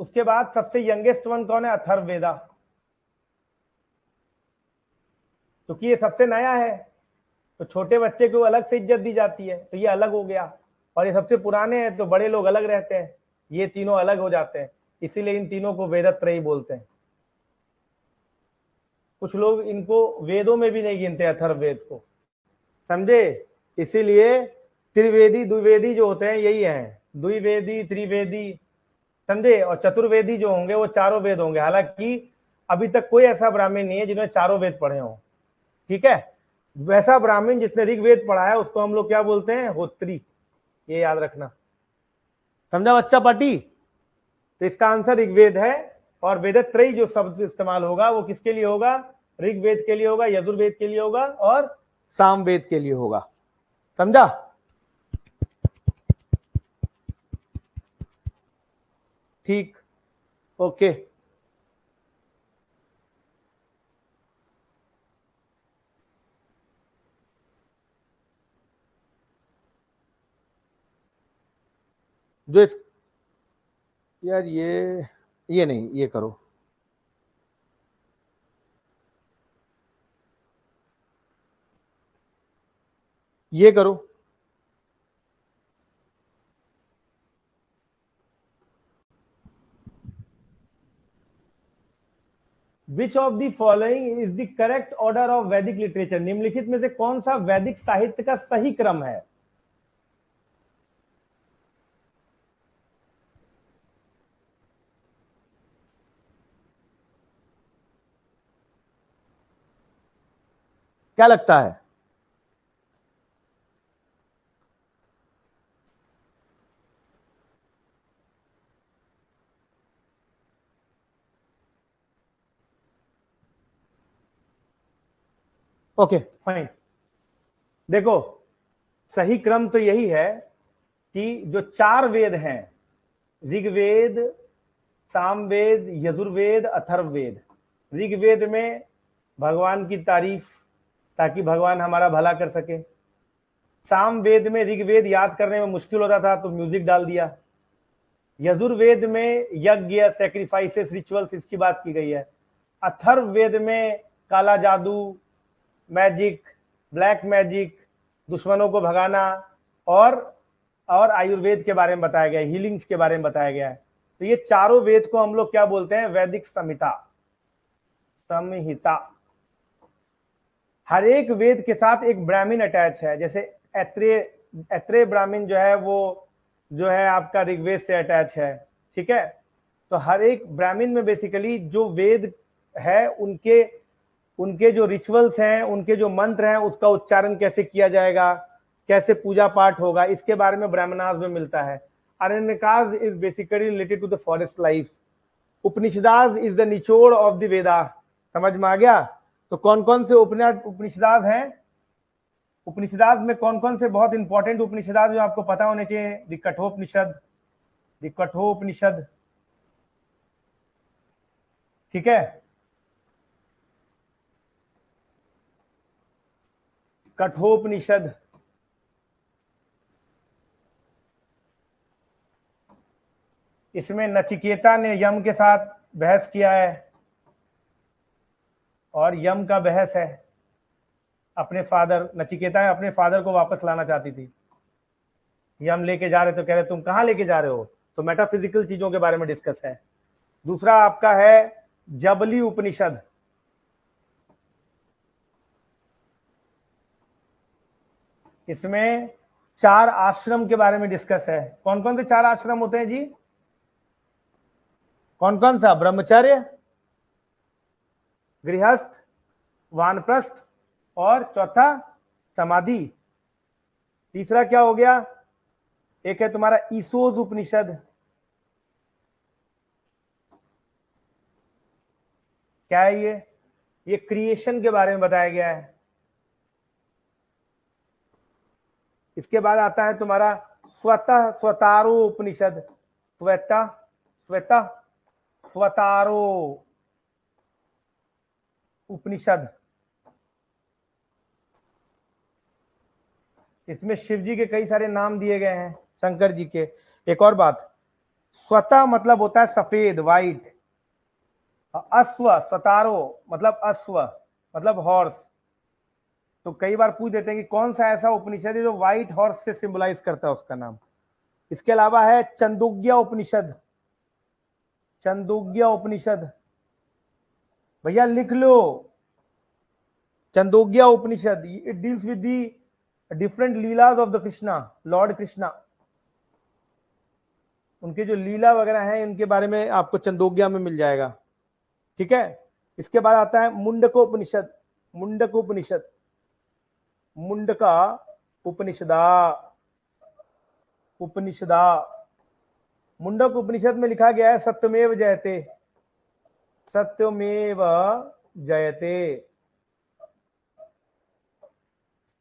उसके बाद सबसे यंगेस्ट वन कौन है? अथर्ववेदा। क्योंकि ये सबसे नया है तो छोटे बच्चे को अलग से इज्जत दी जाती है, तो ये अलग हो गया। और ये सबसे पुराने हैं तो बड़े लोग अलग रहते हैं, ये तीनों अलग हो जाते हैं, इसीलिए इन तीनों को वेदत्रयी बोलते हैं। कुछ लोग इनको वेदों में भी नहीं गिनते, अथर्ववेद को, समझे? इसीलिए त्रिवेदी द्विवेदी जो होते हैं यही हैं, द्विवेदी त्रिवेदी, समझे? और चतुर्वेदी जो होंगे वो चारों वेद होंगे। हालांकि अभी तक कोई ऐसा ब्राह्मण नहीं है जिन्होंने चारों वेद पढ़े हों, ठीक है? वैसा ब्राह्मण जिसने ऋग्वेद पढ़ा है उसको हम लोग क्या बोलते हैं? होत्री। ये याद रखना, समझा बच्चा पार्टी? तो इसका आंसर ऋग्वेद है। और वेदत्रयी जो शब्द इस्तेमाल होगा वो किसके लिए होगा? ऋग्वेद के लिए होगा, यजुर्वेद के लिए होगा और सामवेद के लिए होगा, समझा? ठीक, ओके। जो इस यार ये नहीं, ये करो। ये करो। Which of the following is the correct order of वैदिक लिटरेचर? निम्नलिखित में से कौन सा वैदिक साहित्य का सही क्रम है? क्या लगता है? Okay fine. देखो सही क्रम तो यही है कि जो 4 वेद हैं, ऋग्वेद, सामवेद, यजुर्वेद, अथर्ववेद। ऋग्वेद में भगवान की तारीफ, ताकि भगवान हमारा भला कर सके। सामवेद में ऋग्वेद याद करने में मुश्किल होता था तो म्यूजिक डाल दिया। यजुर्वेद में यज्ञ, सैक्रिफाइसेस, रिचुअल्स, इसकी बात की गई है। अथर्ववेद में काला जादू, मैजिक, ब्लैक मैजिक, दुश्मनों को भगाना और आयुर्वेद के बारे में बताया गया है, हीलिंग्स के बारे में बताया गया है। तो ये चारों वेद को हम लोग क्या बोलते हैं? वैदिक संहिता, संहिता। हर एक वेद के साथ एक ब्राह्मण अटैच है। जैसे ऐत्रेय ब्राह्मण जो है वो जो है आपका ऋग्वेद से अटैच है, ठीक है। तो हर एक ब्राह्मण में बेसिकली जो वेद है उनके जो रिचुअल्स हैं, उनके जो मंत्र हैं, उसका उच्चारण कैसे किया जाएगा, कैसे पूजा पाठ होगा, इसके बारे में ब्राह्मणास में मिलता है। Aranyakas is basically related to the forest life. Upanishads is the निचोड़ ऑफ द वेदा। समझ में आ गया? तो कौन कौन से उपनिषदास हैं? उपनिषदास में कौन कौन से बहुत इंपॉर्टेंट उपनिषदास जो आपको पता होने चाहिए? द कठोपनिषद, द कठोपनिषद, ठीक है। कठोपनिषद, इसमें नचिकेता ने यम के साथ बहस किया है और यम का बहस है। अपने फादर, नचिकेता अपने फादर को वापस लाना चाहती थी, यम लेके जा रहे तो कह रहे तुम कहां लेके जा रहे हो? तो मेटाफिजिकल चीजों के बारे में डिस्कस है। दूसरा आपका है जबली उपनिषद। इसमें 4 आश्रम के बारे में डिस्कस है। कौन कौन से 4 आश्रम होते हैं जी? कौन कौन सा? ब्रह्मचर्य, गृहस्थ, वानप्रस्थ और चौथा समाधि। तीसरा क्या हो गया? एक है तुम्हारा ईसोज उपनिषद। क्या है ये क्रिएशन के बारे में बताया गया है। इसके बाद आता है तुम्हारा स्वतः स्वतारो उपनिषद। स्वतः स्वतः स्वतारो उपनिषद। इसमें शिव जी के कई सारे नाम दिए गए हैं, शंकर जी के। एक और बात, स्वतः मतलब होता है सफेद, व्हाइट। अश्व, स्वतारो मतलब अश्व मतलब हॉर्स। तो कई बार पूछ देते हैं कि कौन सा ऐसा उपनिषद है जो व्हाइट हॉर्स से सिंबलाइज करता है, उसका नाम। इसके अलावा है चंदोग्या उपनिषद। चंदोग्या उपनिषद, भैया लिख लो, Chandogya Upanishad. It deals with the different lilas of the Krishna, lord Krishna. उनके जो लीला वगैरह हैं इनके बारे में आपको चंदोग्या में मिल जाएगा, ठीक है। इसके बाद आता है मुंडकोपनिषद। मुंडकोपनिषद, मुंडका उपनिषदा, उपनिषदा। मुंडक उपनिषद में लिखा गया है सत्यमेव जयते, सत्यमेव जयते।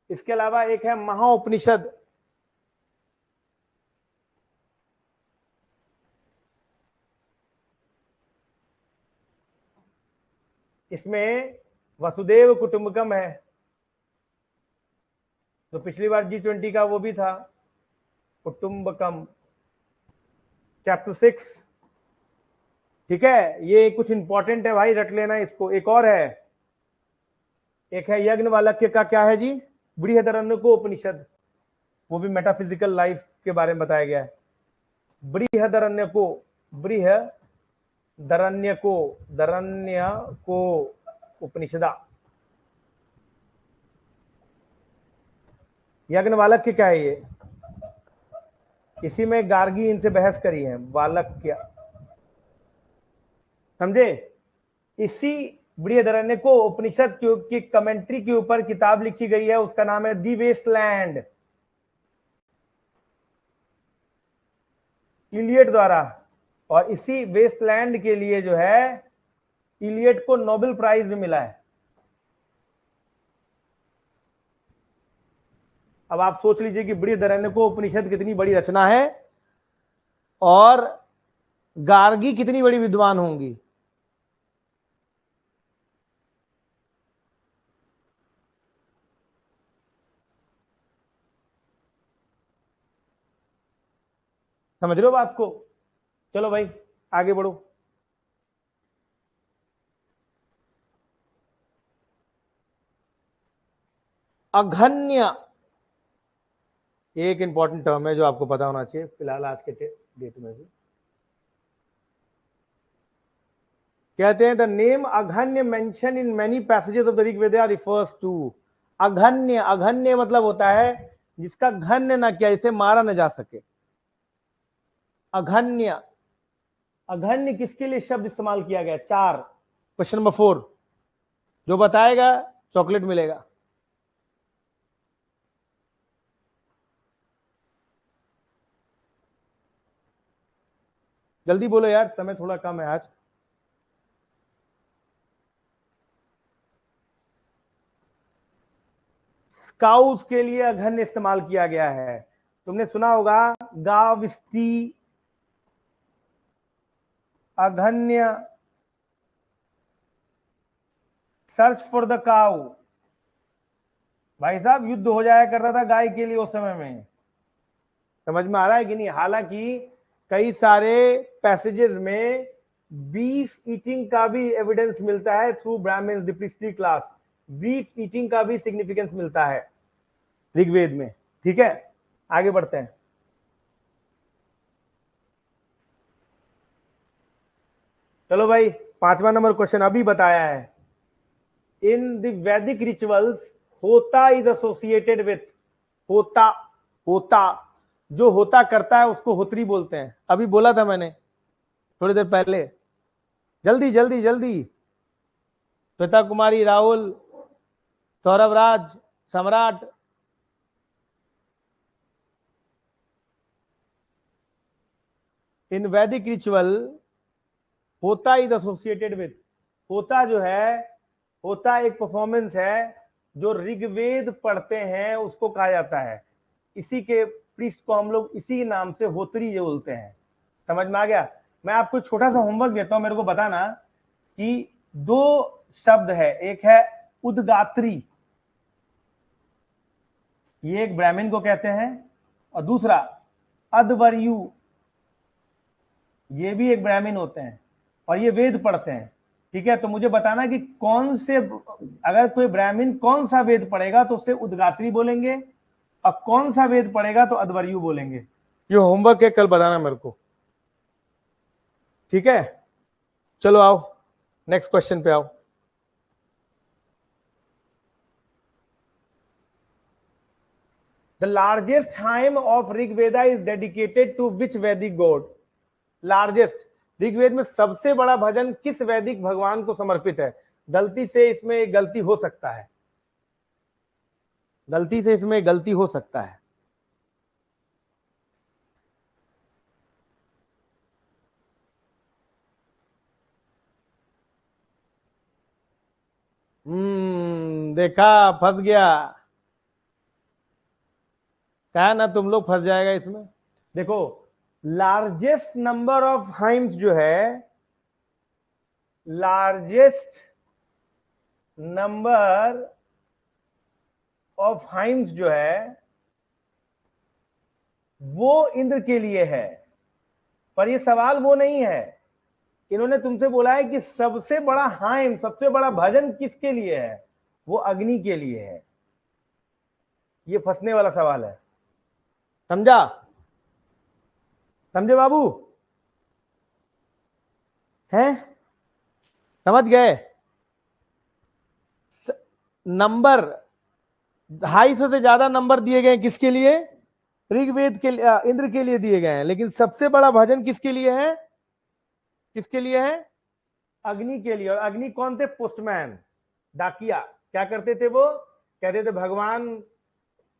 इसके अलावा एक है महाउपनिषद। इसमें वसुदेव कुटुंबकम है, तो पिछली बार G20 का वो भी था, कुटुंबकम, चैप्टर 6, ठीक है। ये कुछ इंपॉर्टेंट है भाई, रट लेना इसको। एक और है, एक है यज्ञवल्क्य का, क्या है जी? बृहदरण्यको उपनिषद। वो भी मेटाफिजिकल लाइफ के बारे में बताया गया है। बृहदरण्यको, बृहदरण्यको, दरण्यको उपनिषदा। यज्ञवल्क्य क्या है ये? इसी में गार्गी इनसे बहस करी है, वालक्य, समझे। इसी बृहदरण्यको उपनिषद की कमेंट्री के ऊपर किताब लिखी गई है, उसका नाम है दी वेस्टलैंड, इलियट द्वारा। और इसी वेस्टलैंड के लिए जो है इलियट को नोबेल प्राइज भी मिला है। अब आप सोच लीजिए कि बृहदरण्यको उपनिषद कितनी बड़ी रचना है और गार्गी कितनी बड़ी विद्वान होंगी। समझ रहे हो बात को? चलो भाई आगे बढ़ो। अघन्य, एक इंपॉर्टेंट टर्म है जो आपको पता होना चाहिए फिलहाल आज के डेट में भी। कहते हैं the name Aghanya mention in many passages of the Rigveda refers to. Aghanya, Aghanya मतलब होता है जिसका घन्य ना किया, इसे मारा न जा सके। अघन्य, अघन्य किसके लिए शब्द इस्तेमाल किया गया? 4। क्वेश्चन नंबर 4 जो बताएगा चॉकलेट मिलेगा। जल्दी बोलो यार, समय थोड़ा कम है आज। काउस के लिए अघन्य इस्तेमाल किया गया है। तुमने सुना होगा गाविस्ती, अघन्य, सर्च फॉर द काउ। भाई साहब युद्ध हो जाया कर रहा था गाय के लिए उस समय में, समझ में आ रहा है कि नहीं? हालांकि कई सारे पैसेजेस में बीफ ईटिंग का भी एविडेंस मिलता है through Brahman the priestly class. Beef eating का भी सिग्निफिकेंस मिलता है ऋग्वेद में। ठीक है, आगे बढ़ते हैं। चलो भाई, 5वां नंबर क्वेश्चन अभी बताया है। इन द वैदिक रिचुअल्स होता इज एसोसिएटेड विथ। होता, होता जो होता करता है उसको होत्री बोलते हैं। अभी बोला था मैंने थोड़ी देर पहले। जल्दी जल्दी जल्दी। श्वेता कुमारी, राहुल, सौरभ राज, सम्राट। इन वैदिक रिचुअल होता इज एसोसिएटेड विथ। होता जो है, होता एक परफॉर्मेंस है जो ऋग्वेद पढ़ते हैं उसको कहा जाता है। इसी के प्रीस्ट को हम लोग इसी नाम से होत्री जो बोलते हैं। समझ में आ गया? मैं आपको छोटा सा होमवर्क देता हूं, मेरे को बताना कि 2 शब्द है, एक है उद्गात्री, ये एक ब्राह्मण को कहते हैं, और दूसरा अध्वर्यु, ये भी एक ब्राह्मण होते हैं और ये वेद पढ़ते हैं। ठीक है, तो मुझे बताना कि कौन से, अगर कोई ब्राह्मण कौन सा वेद पढ़ेगा तो उससे उद्गात्री बोलेंगे, और कौन सा वेद पढ़ेगा तो अध्वर्यु बोलेंगे। ये होमवर्क है, कल बताना मेरे को। ठीक है, चलो आओ नेक्स्ट क्वेश्चन पे आओ। The largest hymn of Rigveda is dedicated to which Vedic god? Largest, Rigveda में सबसे बड़ा भजन किस वैदिक भगवान को समर्पित है? गलती से इसमें गलती हो सकता है, गलती से इसमें गलती हो सकता है। देखा, फंस गया। कहा ना तुम लोग फंस जाएगा इसमें। देखो, लार्जेस्ट नंबर ऑफ हाइम्स जो है, लार्जेस्ट नंबर ऑफ हाइम्स जो है वो इंद्र के लिए है, पर ये सवाल वो नहीं है। इन्होंने तुमसे बोला है कि सबसे बड़ा हाइम, सबसे बड़ा भजन किसके लिए है? वो अग्नि के लिए है। ये फंसने वाला सवाल है, समझा? समझे बाबू? हैं, समझ गए? नंबर 250 से ज्यादा नंबर दिए गए किसके लिए? ऋग्वेद के लिए, इंद्र के लिए दिए गए हैं। लेकिन सबसे बड़ा भजन किसके लिए है? किसके लिए है? अग्नि के लिए। और अग्नि कौन थे? पोस्टमैन, डाकिया। क्या करते थे वो? कहते थे भगवान,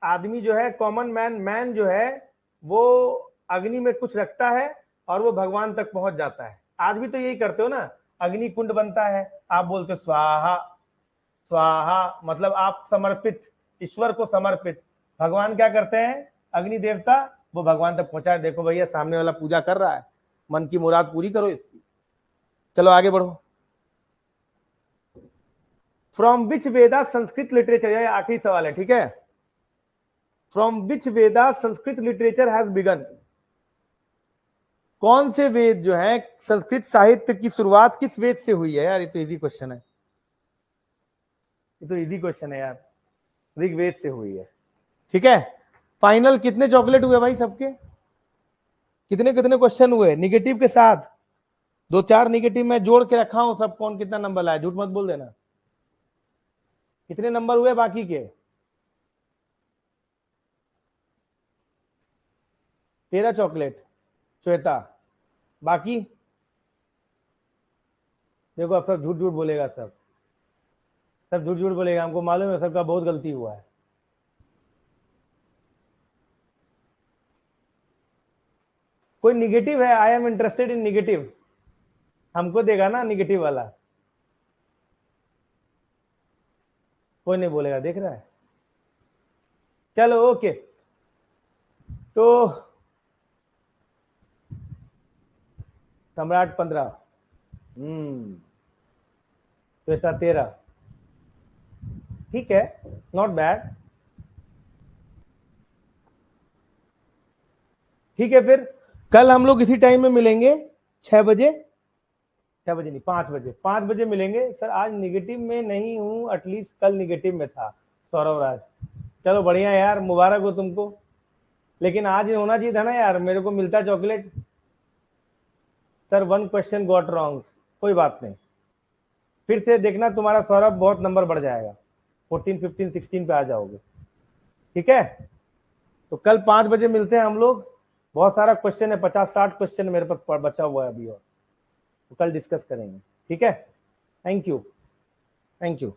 आदमी जो है, कॉमन मैन, मैन जो है वो अग्नि में कुछ रखता है और वो भगवान तक पहुंच जाता है। आज भी तो यही करते हो ना, अग्नि कुंड बनता है, आप बोलते हो स्वाहा स्वाहा, मतलब आप समर्पित, ईश्वर को समर्पित। भगवान क्या करते हैं? अग्नि देवता वो भगवान तक पहुंचाए, देखो भैया सामने वाला पूजा कर रहा है, मन की मुराद पूरी करो इसकी। चलो आगे बढ़ो। From which Veda Sanskrit literature, ये आखिरी सवाल है, ठीक है? From which Veda Sanskrit literature has begin? कौन से वेद जो है, संस्कृत साहित्य की शुरुआत किस वेद से हुई है? यार ये तो इजी क्वेश्चन है, ये तो इजी क्वेश्चन है यार। ऋग्वेद से हुई है। ठीक है, फाइनल कितने चॉकलेट हुए भाई सबके? कितने कितने क्वेश्चन हुए निगेटिव के साथ? 2-4 निगेटिव मैं जोड़ के रखा हूं, सब कौन कितना नंबर लाया, झूठ मत बोल देना। कितने नंबर हुए बाकी के? 13 चॉकलेट श्वेता, बाकी देखो अब सब झूठ झूठ बोलेगा, सब झूठ झूठ बोलेगा, हमको मालूम है सबका बहुत गलती हुआ है। कोई निगेटिव है? I am interested in negative, हमको देगा ना निगेटिव वाला? कोई नहीं बोलेगा, देख रहा है। चलो ओके, तो सम्राट 15, श्वेता 13, ठीक है, नॉट बैड। ठीक है, फिर कल हम लोग इसी टाइम में मिलेंगे 6 बजे, 6 बजे नहीं 5 बजे, 5 बजे मिलेंगे। सर आज निगेटिव में नहीं हूं, एटलीस्ट कल निगेटिव में था सौरभ राज। चलो बढ़िया यार, मुबारक हो तुमको, लेकिन आज होना चाहिए था ना यार, मेरे को मिलता chocolate. Sir 1 question got wrong, कोई बात नहीं, फिर से देखना तुम्हारा सौरभ बहुत नंबर बढ़ जाएगा, 14, 15, 16 पे आ जाओगे। ठीक है, तो कल 5 बजे मिलते हैं हम लोग। बहुत सारा क्वेश्चन है, 50-60 क्वेश्चन मेरे पास बचा हुआ है अभी, और तो कल डिस्कस करेंगे। ठीक है, थैंक यू, थैंक यू।